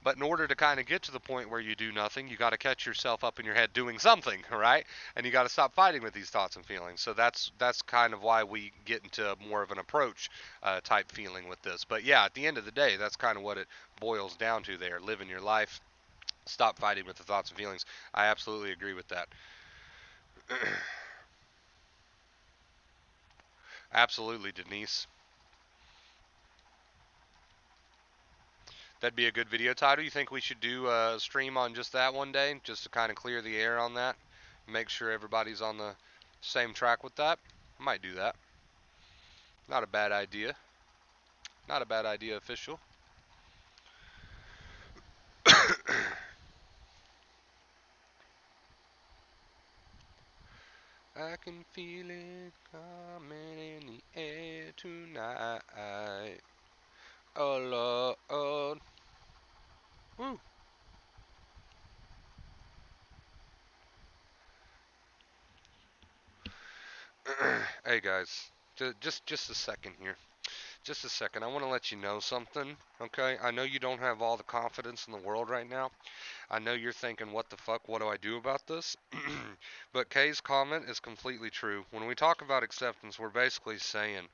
But in order to kind of get to the point where you do nothing, you got to catch yourself up in your head doing something, right? And you got to stop fighting with these thoughts and feelings. So that's kind of why we get into more of an approach type feeling with this. But yeah, at the end of the day, that's kind of what it boils down to there. Living your life, stop fighting with the thoughts and feelings. I absolutely agree with that. Absolutely, Denise. That'd be a good video title. You think we should do a stream on just that one day, just to kind of clear the air on that, make sure everybody's on the same track with that? I might do that. Not a bad idea. Not a bad idea, official. I can feel it coming in the air tonight. Oh Lord. Woo. Hey guys, just a second here. Just a second. I want to let you know something, okay? I know you don't have all the confidence in the world right now. I know you're thinking, what the fuck? What do I do about this? But Kay's comment is completely true. When we talk about acceptance, we're basically saying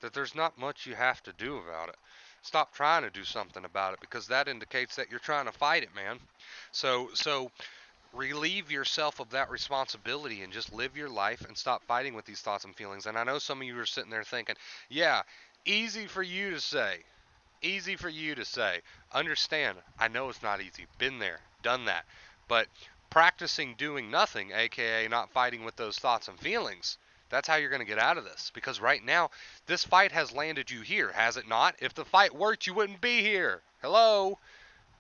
that there's not much you have to do about it. Stop trying to do something about it because that indicates that you're trying to fight it, man. So relieve yourself of that responsibility and just live your life and stop fighting with these thoughts and feelings. And I know some of you are sitting there thinking, yeah, easy for you to say. Easy for you to say. Understand, I know it's not easy. Been there, done that. But practicing doing nothing, aka not fighting with those thoughts and feelings, that's how you're going to get out of this. Because right now, this fight has landed you here, has it not? If the fight worked, you wouldn't be here. Hello?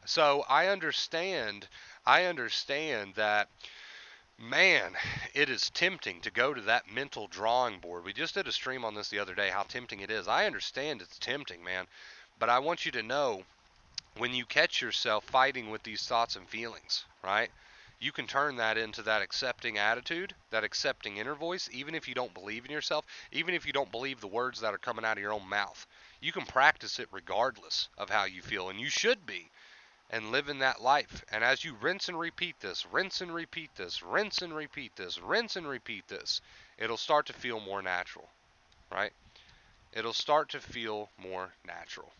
So I understand that, man, it is tempting to go to that mental drawing board. We just did a stream on this the other day, how tempting it is. I understand it's tempting, man. But I want you to know, when you catch yourself fighting with these thoughts and feelings, right? You can turn that into that accepting attitude, that accepting inner voice, even if you don't believe in yourself, even if you don't believe the words that are coming out of your own mouth. You can practice it regardless of how you feel, and you should be, and live in that life. And as you rinse and repeat this, rinse and repeat this, rinse and repeat this, rinse and repeat this, it'll start to feel more natural, right? It'll start to feel more natural.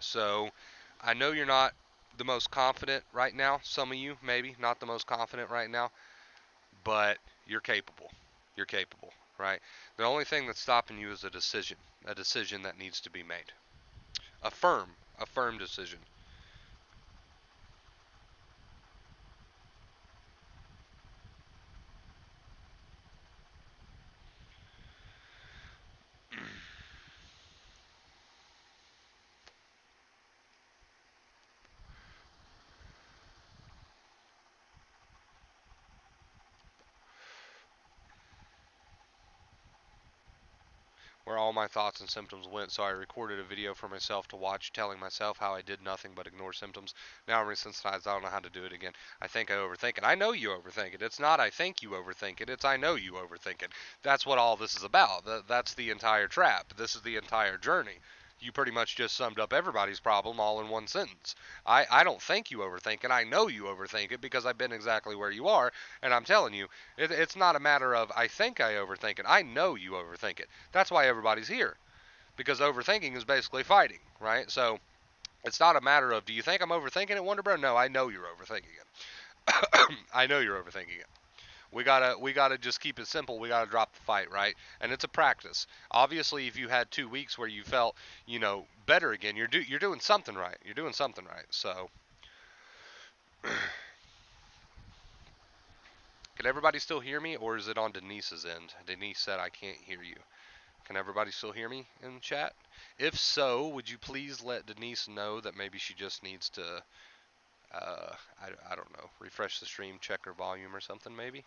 So I know you're not the most confident right now. Some of you, maybe, not the most confident right now, but you're capable. You're capable, right? The only thing that's stopping you is a decision that needs to be made. A firm decision. Where all my thoughts and symptoms went, so I recorded a video for myself to watch telling myself how I did nothing but ignore symptoms. Now I'm resensitized. I don't know how to do it again. I think I overthink it. I know you overthink it. It's not I think you overthink it. It's I know you overthink it. That's what all this is about. That's the entire trap. This is the entire journey. You pretty much just summed up everybody's problem all in one sentence. I don't think you overthink it. I know you overthink it because I've been exactly where you are, and I'm telling you, it's not a matter of I think I overthink it. I know you overthink it. That's why everybody's here, because overthinking is basically fighting, right? So it's not a matter of do you think I'm overthinking it, Wonder Bro? No, I know you're overthinking it. I know you're overthinking it. We gotta just keep it simple. We gotta drop the fight, right? And it's a practice. Obviously, if you had 2 weeks where you felt, better again, you're doing something right. You're doing something right. So, can everybody still hear me, or is it on Denise's end? Denise said I can't hear you. Can everybody still hear me in chat? If so, would you please let Denise know that maybe she just needs to, I don't know, refresh the stream, check her volume or something, maybe?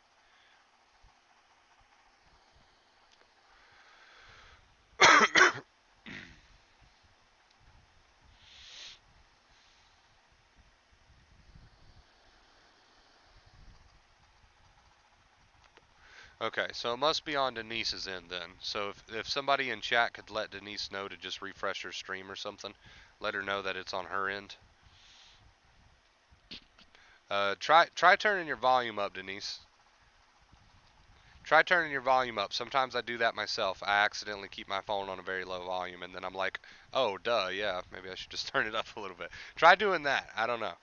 Okay, so it must be on Denise's end then. So if somebody in chat could let Denise know to just refresh her stream or something, let her know that it's on her end. Try turning your volume up, Denise. Try turning your volume up. Sometimes I do that myself. I accidentally keep my phone on a very low volume, and then I'm like, oh, duh, yeah, maybe I should just turn it up a little bit. Try doing that. I don't know.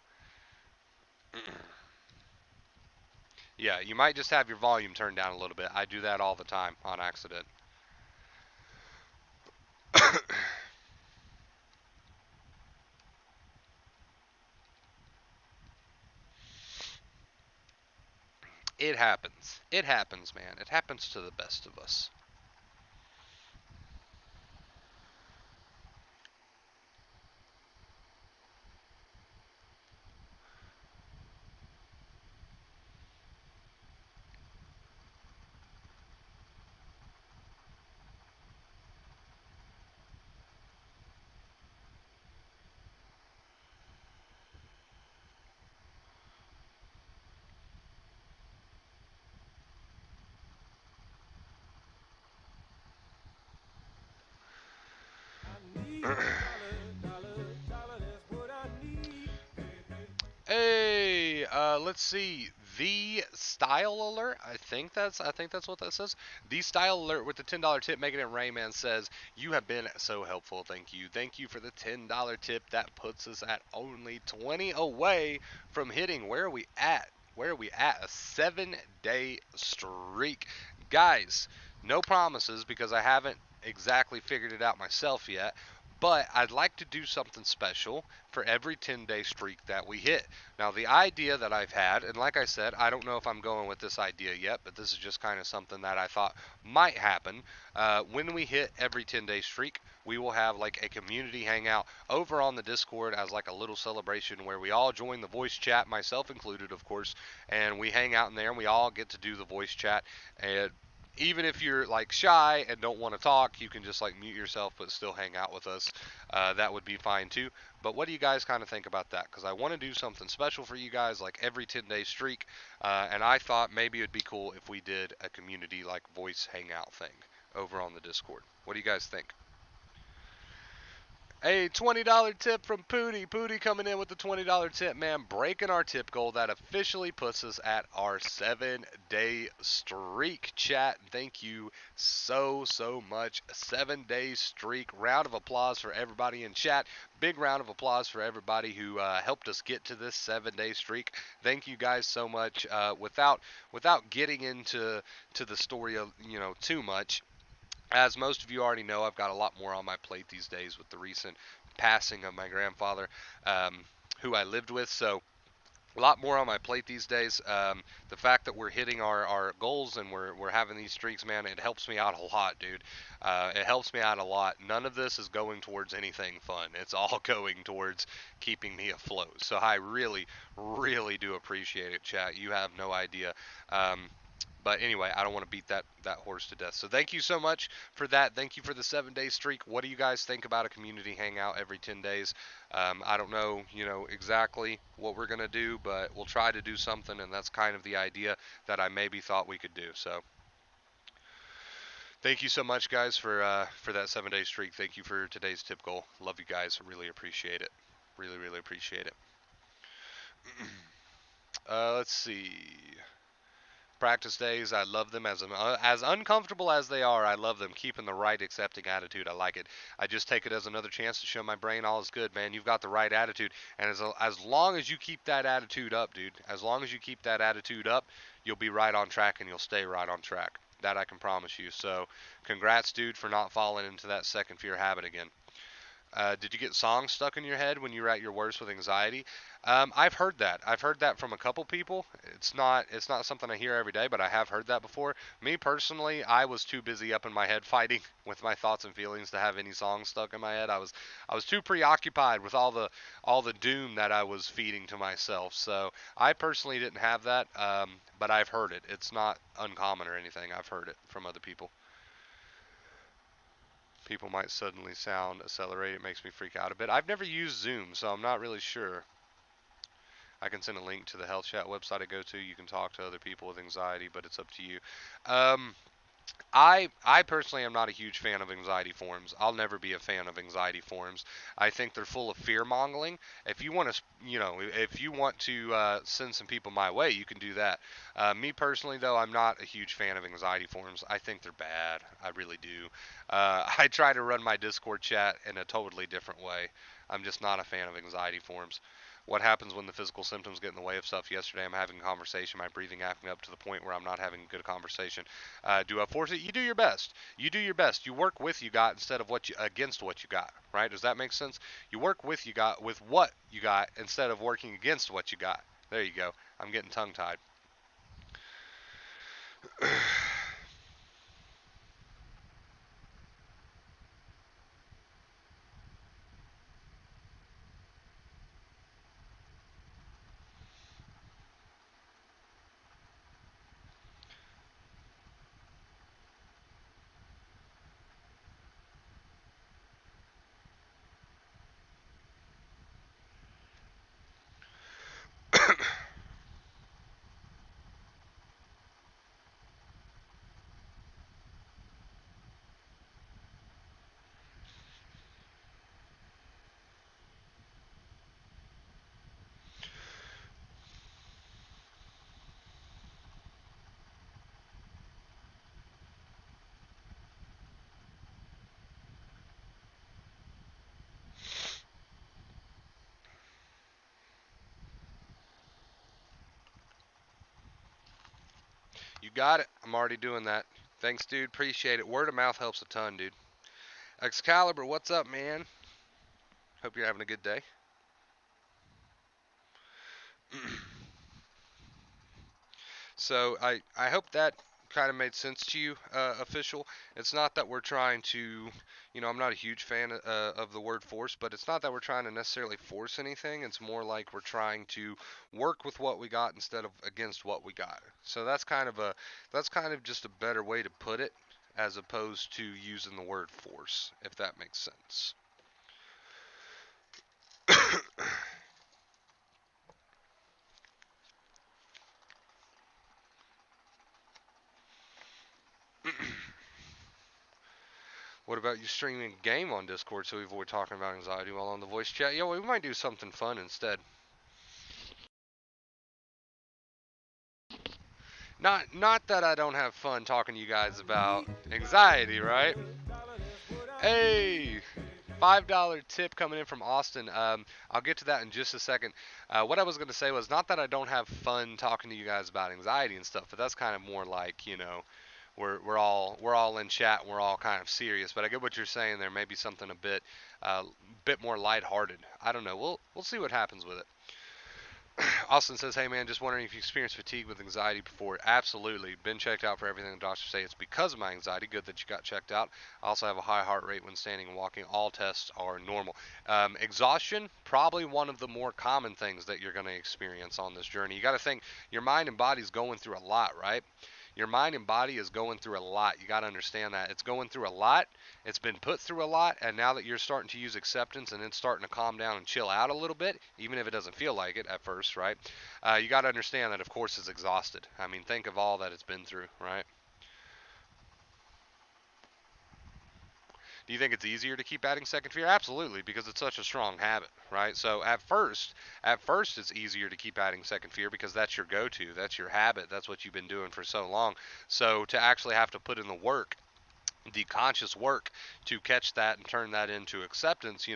Yeah, you might just have your volume turned down a little bit. I do that all the time on accident. It happens. It happens, man. It happens to the best of us. Hey, let's see. The style alert. I think that's what that says. The style alert with the $10 tip, making it rain. Man says you have been so helpful. Thank you. Thank you for the $10 tip. That puts us at only 20 away from hitting. Where are we at? Where are we at? A 7-day streak, guys. No promises because I haven't exactly figured it out myself yet. But I'd like to do something special for every 10-day streak that we hit. Now, the idea that I've had, and like I said, I don't know if I'm going with this idea yet, but this is just kind of something that I thought might happen. When we hit every 10-day streak, we will have like a community hangout over on the Discord as like a little celebration where we all join the voice chat, myself included, of course, and we hang out in there and we all get to do the voice chat. And even if you're like shy and don't want to talk, you can just like mute yourself but still hang out with us. That would be fine too. But what do you guys kind of think about that? Because I want to do something special for you guys, like every 10-day streak. And I thought maybe it'd be cool if we did a community like voice hangout thing over on the Discord. What do you guys think? Hey, $20 tip from Pooty. Pooty coming in with the $20 tip, man. Breaking our tip goal. That officially puts us at our 7-day streak. Chat, thank you so much. 7-day streak. Round of applause for everybody in chat. Big round of applause for everybody who helped us get to this 7-day streak. Thank you guys so much. Without getting into the story of, too much. As most of you already know, I've got a lot more on my plate these days with the recent passing of my grandfather, who I lived with. So a lot more on my plate these days. The fact that we're hitting our goals and we're having these streaks, man, it helps me out a lot, dude. It helps me out a lot. None of this is going towards anything fun. It's all going towards keeping me afloat. So I really, really do appreciate it, chat. You have no idea. But anyway, I don't want to beat that horse to death. So thank you so much for that. Thank you for the 7 day streak. What do you guys think about a community hangout every 10 days? I don't know, exactly what we're gonna do, but we'll try to do something, and that's kind of the idea that I maybe thought we could do. So thank you so much, guys, for that 7 day streak. Thank you for today's tip goal. Love you guys. Really appreciate it. Really, really appreciate it. Let's see. Practice days, I love them as uncomfortable as they are. I love them. Keeping the right accepting attitude, I like it. I just take it as another chance to show my brain all is good, man. You've got the right attitude, and as long as you keep that attitude up, dude, as long as you keep that attitude up, you'll be right on track and you'll stay right on track. That I can promise you. So, congrats, dude, for not falling into that second fear habit again. Did you get songs stuck in your head when you were at your worst with anxiety? I've heard that. I've heard that from a couple people. It's not something I hear every day, but I have heard that before. Me personally, I was too busy up in my head fighting with my thoughts and feelings to have any songs stuck in my head. I was too preoccupied with all the doom that I was feeding to myself. So I personally didn't have that, but I've heard it. It's not uncommon or anything. I've heard it from other people. People might suddenly sound accelerated. It makes me freak out a bit. I've never used Zoom, so I'm not really sure. I can send a link to the health chat website I go to. You can talk to other people with anxiety, but it's up to you. Um, I personally am not a huge fan of anxiety forums. I'll never be a fan of anxiety forums. I think they're full of fear mongering. If you want to, if you want to send some people my way, you can do that. Me personally, though, I'm not a huge fan of anxiety forums. I think they're bad. I really do. I try to run my Discord chat in a totally different way. I'm just not a fan of anxiety forums. What happens when the physical symptoms get in the way of stuff? Yesterday, I'm having a conversation, my breathing acting up to the point where I'm not having a good conversation. Do I force it? You do your best. You do your best. You work with you got instead of what you against what you got. Right? Does that make sense? You work with you got with what you got instead of working against what you got. There you go. I'm getting tongue tied. You got it. I'm already doing that. Thanks, dude. Appreciate it. Word of mouth helps a ton, dude. Excalibur, what's up, man? Hope you're having a good day. So I hope that kind of made sense to you, official. It's not that we're trying to, I'm not a huge fan of the word force, but it's not that we're trying to necessarily force anything. It's more like we're trying to work with what we got instead of against what we got. So that's kind of just a better way to put it, as opposed to using the word force, if that makes sense. What about you streaming a game on Discord so we avoid talking about anxiety while on the voice chat? Yeah, well, we might do something fun instead. Not that I don't have fun talking to you guys about anxiety, right? Hey, $5 tip coming in from Austin. I'll get to that in just a second. What I was going to say was not that I don't have fun talking to you guys about anxiety and stuff, but that's kind of more like, we're all in chat and we're all kind of serious. But I get what you're saying. There may be something a bit more lighthearted. I don't know. We'll see what happens with it. Austin says, "Hey man, just wondering if you experienced fatigue with anxiety before." Absolutely. Been checked out for everything the doctors say it's because of my anxiety. Good that you got checked out. I also have a high heart rate when standing and walking. All tests are normal. Exhaustion, probably one of the more common things that you're going to experience on this journey. You got to think your mind and body's going through a lot, right? Your mind and body is going through a lot. You got to understand that. It's going through a lot. It's been put through a lot. And now that you're starting to use acceptance and it's starting to calm down and chill out a little bit, even if it doesn't feel like it at first, right? You got to understand that, of course, it's exhausted. I mean, think of all that it's been through, right? Do you think it's easier to keep adding second fear? Absolutely, because it's such a strong habit, right? So at first it's easier to keep adding second fear because that's your go-to, that's your habit, that's what you've been doing for so long. So to actually have to put in the work, the conscious work to catch that and turn that into acceptance,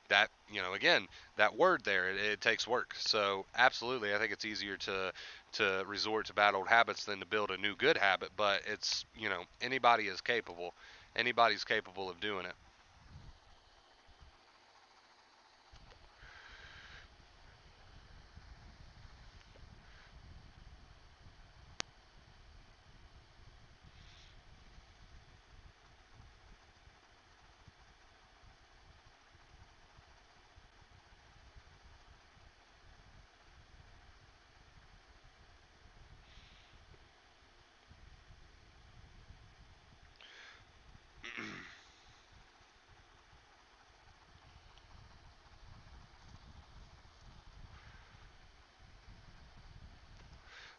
that, again, that word there, it takes work. So absolutely, I think it's easier to resort to bad old habits than to build a new good habit, but it's, anybody is capable. Anybody's capable of doing it.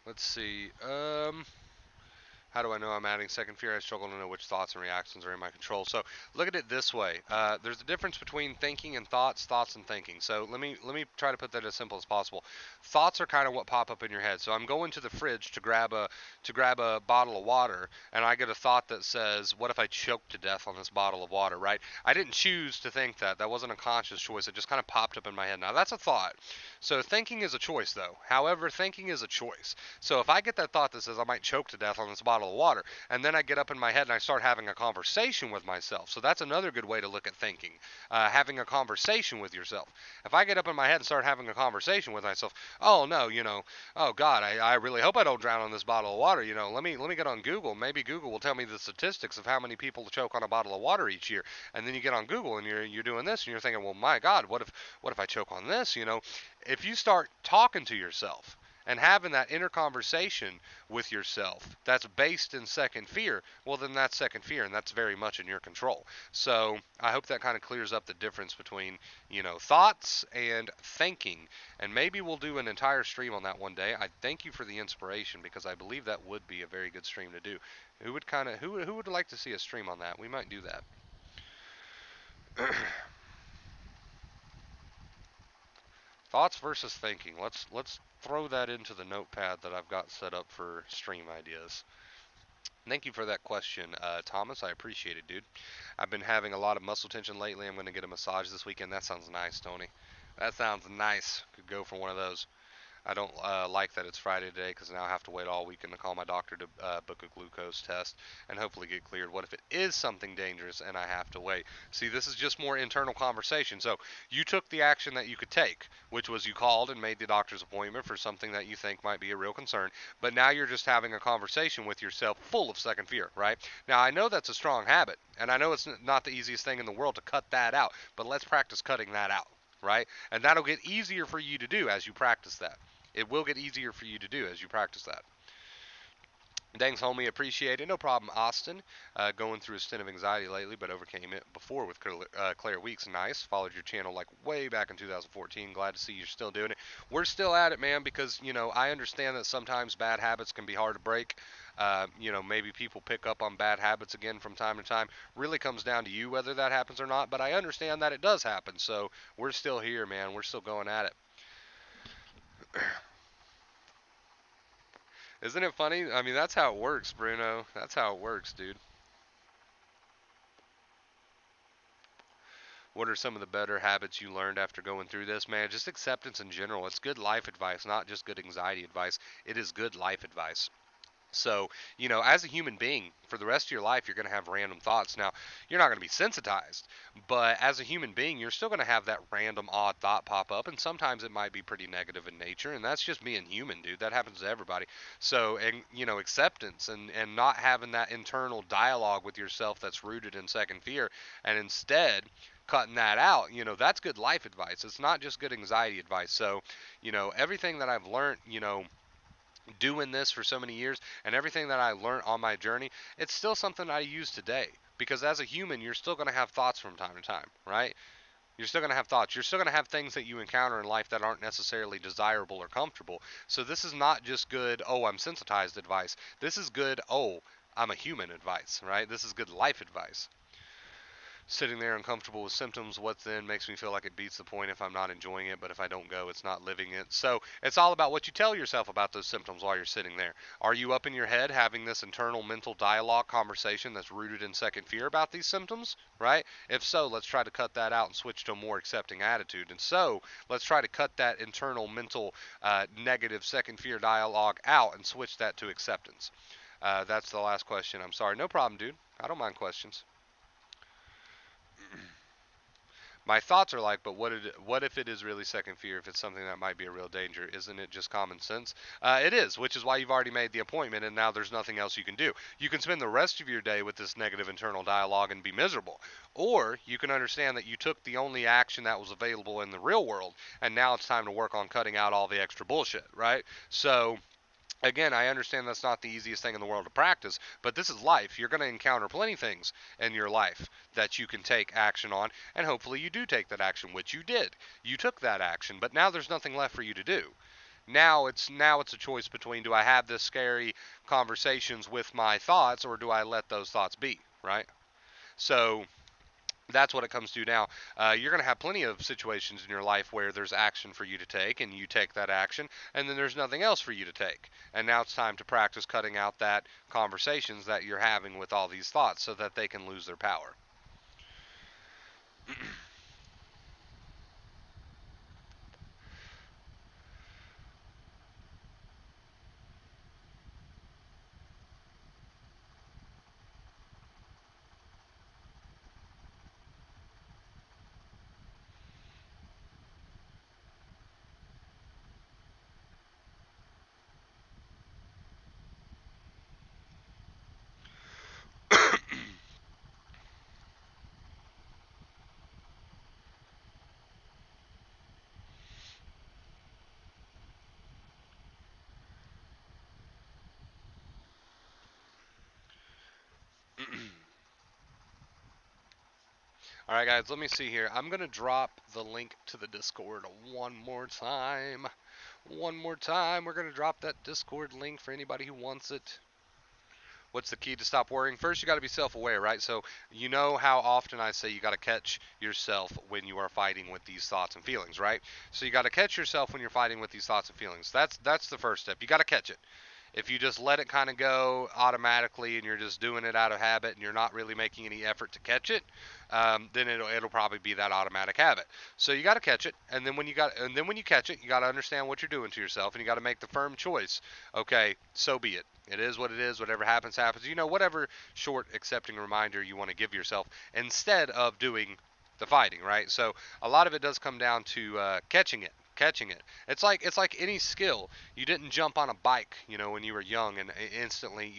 Let's see. How do I know I'm adding second fear? I struggle to know which thoughts and reactions are in my control. So look at it this way. There's a difference between thinking and thoughts and thinking. So let me try to put that as simple as possible. Thoughts are kind of what pop up in your head. So I'm going to the fridge to grab a bottle of water, and I get a thought that says, "What if I choke to death on this bottle of water?" Right? I didn't choose to think that. That wasn't a conscious choice. It just kind of popped up in my head. Now that's a thought. So thinking is a choice, though. However, thinking is a choice. So if I get that thought that says I might choke to death on this bottle of water, and then I get up in my head and I start having a conversation with myself. So that's another good way to look at thinking, having a conversation with yourself. If I get up in my head and start having a conversation with myself, oh no, oh God, I really hope I don't drown on this bottle of water. Let me get on Google. Maybe Google will tell me the statistics of how many people choke on a bottle of water each year. And then you get on Google and you're doing this and you're thinking, well, my God, what if I choke on this? If you start talking to yourself and having that inner conversation with yourself that's based in second fear, well, then that's second fear, and that's very much in your control. So I hope that kind of clears up the difference between, thoughts and thinking. And maybe we'll do an entire stream on that one day. I thank you for the inspiration because I believe that would be a very good stream to do. Who would like to see a stream on that? We might do that. Thoughts versus thinking. Let's throw that into the notepad that I've got set up for stream ideas. Thank you for that question, Thomas. I appreciate it, dude. I've been having a lot of muscle tension lately. I'm going to get a massage this weekend. That sounds nice, Tony. That sounds nice. Could go for one of those. I don't like that it's Friday today because now I have to wait all weekend to call my doctor to book a glucose test and hopefully get cleared. What if it is something dangerous and I have to wait? See, this is just more internal conversation. So you took the action that you could take, which was you called and made the doctor's appointment for something that you think might be a real concern. But now you're just having a conversation with yourself full of second fear, right? Now, I know that's a strong habit, and I know it's not the easiest thing in the world to cut that out, but let's practice cutting that out, right? And that'll get easier for you to do as you practice that. It will get easier for you to do as you practice that. Thanks, homie. Appreciate it. No problem, Austin. Going through a stint of anxiety lately, but overcame it before with Claire Weeks. Nice. Followed your channel like way back in 2014. Glad to see you're still doing it. We're still at it, man, because, I understand that sometimes bad habits can be hard to break. Maybe people pick up on bad habits again from time to time. Really comes down to you whether that happens or not, but I understand that it does happen. So we're still here, man. We're still going at it. Isn't it funny? I mean, that's how it works, Bruno. That's how it works, dude. What are some of the better habits you learned after going through this, man? Just acceptance in general. It's good life advice, not just good anxiety advice. It is good life advice. So, as a human being, for the rest of your life, you're going to have random thoughts. Now, you're not going to be sensitized, but as a human being, you're still going to have that random odd thought pop up, and sometimes it might be pretty negative in nature, and that's just being human, dude. That happens to everybody. So, and acceptance and not having that internal dialogue with yourself that's rooted in second fear, and instead cutting that out, that's good life advice. It's not just good anxiety advice. So, everything that I've learned, doing this for so many years and everything that I learned on my journey, it's still something I use today. Because as a human, you're still going to have thoughts from time to time, right? You're still going to have thoughts. You're still going to have things that you encounter in life that aren't necessarily desirable or comfortable. So this is not just good, oh, I'm sensitized advice. This is good, oh, I'm a human advice, right? This is good life advice. Sitting there uncomfortable with symptoms, what then makes me feel like it beats the point if I'm not enjoying it, but if I don't go, it's not living it. So it's all about what you tell yourself about those symptoms while you're sitting there. Are you up in your head having this internal mental dialogue conversation that's rooted in second fear about these symptoms, right? If so, let's try to cut that out and switch to a more accepting attitude. And so let's try to cut that internal mental negative second fear dialogue out and switch that to acceptance. That's the last question. I'm sorry. No problem, dude. I don't mind questions. My thoughts are like, but what if it is really second fear? If it's something that might be a real danger, isn't it just common sense? It is, which is why you've already made the appointment, and now there's nothing else you can do. You can spend the rest of your day with this negative internal dialogue and be miserable, or you can understand that you took the only action that was available in the real world, and now it's time to work on cutting out all the extra bullshit, right? So again, I understand that's not the easiest thing in the world to practice, but this is life. You're going to encounter plenty of things in your life that you can take action on, and hopefully you do take that action, which you did. You took that action, but now there's nothing left for you to do. Now it's a choice between, do I have this scary conversations with my thoughts, or do I let those thoughts be, right? So that's what it comes to now. You're going to have plenty of situations in your life where there's action for you to take, and you take that action, and then there's nothing else for you to take. And now it's time to practice cutting out that conversations that you're having with all these thoughts so that they can lose their power. All right, guys, let me see here. I'm going to drop the link to the Discord one more time. One more time. We're going to drop that Discord link for anybody who wants it. What's the key to stop worrying? First, you got to be self-aware, right? So you know how often I say you got to catch yourself when you are fighting with these thoughts and feelings, right? So you got to catch yourself when you're fighting with these thoughts and feelings. That's the first step. You got to catch it. If you just let it kind of go automatically and you're just doing it out of habit and you're not really making any effort to catch it, then it'll probably be that automatic habit. So you got to catch it, and then when you catch it, you got to understand what you're doing to yourself, and you got to make the firm choice. Okay, so be it. It is what it is. Whatever happens, happens. Whatever short accepting reminder you want to give yourself instead of doing the fighting, right? So a lot of it does come down to catching it. Catching it. It's like any skill. You didn't jump on a bike, when you were young, and instantly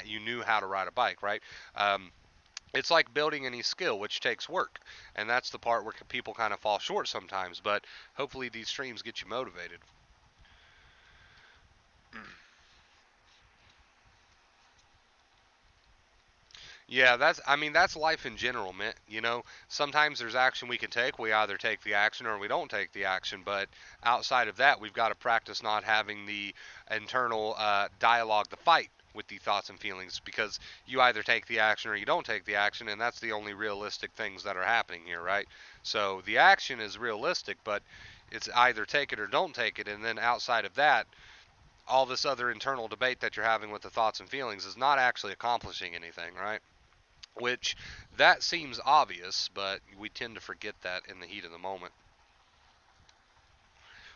you knew how to ride a bike, right? It's like building any skill, which takes work, and that's the part where people kind of fall short sometimes. But hopefully, these streams get you motivated. Yeah, that's life in general, man. Sometimes there's action we can take. We either take the action or we don't take the action. But outside of that, we've got to practice not having the internal dialogue, the fight with the thoughts and feelings, because you either take the action or you don't take the action, and that's the only realistic things that are happening here, right? So the action is realistic, but it's either take it or don't take it, and then outside of that, all this other internal debate that you're having with the thoughts and feelings is not actually accomplishing anything, right? Which that seems obvious, but we tend to forget that in the heat of the moment.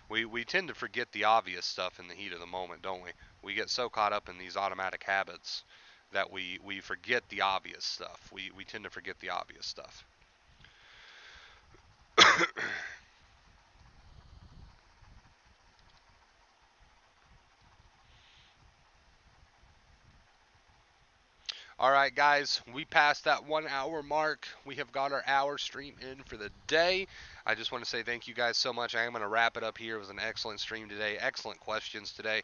We tend to forget the obvious stuff in the heat of the moment, don't we? We get so caught up in these automatic habits that we forget the obvious stuff. We tend to forget the obvious stuff. All right, guys, we passed that 1 hour mark. We have got our hour stream in for the day. I just want to say thank you guys so much. I am going to wrap it up here. It was an excellent stream today. Excellent questions today.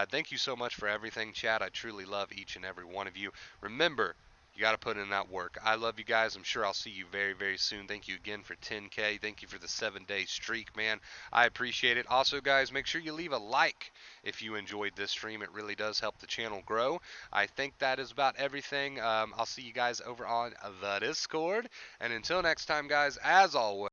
Thank you so much for everything, chat. I truly love each and every one of you. Remember, you got to put in that work. I love you guys. I'm sure I'll see you very, very soon. Thank you again for 10K. Thank you for the 7-day streak, man. I appreciate it. Also, guys, make sure you leave a like if you enjoyed this stream. It really does help the channel grow. I think that is about everything. I'll see you guys over on the Discord. And until next time, guys, as always,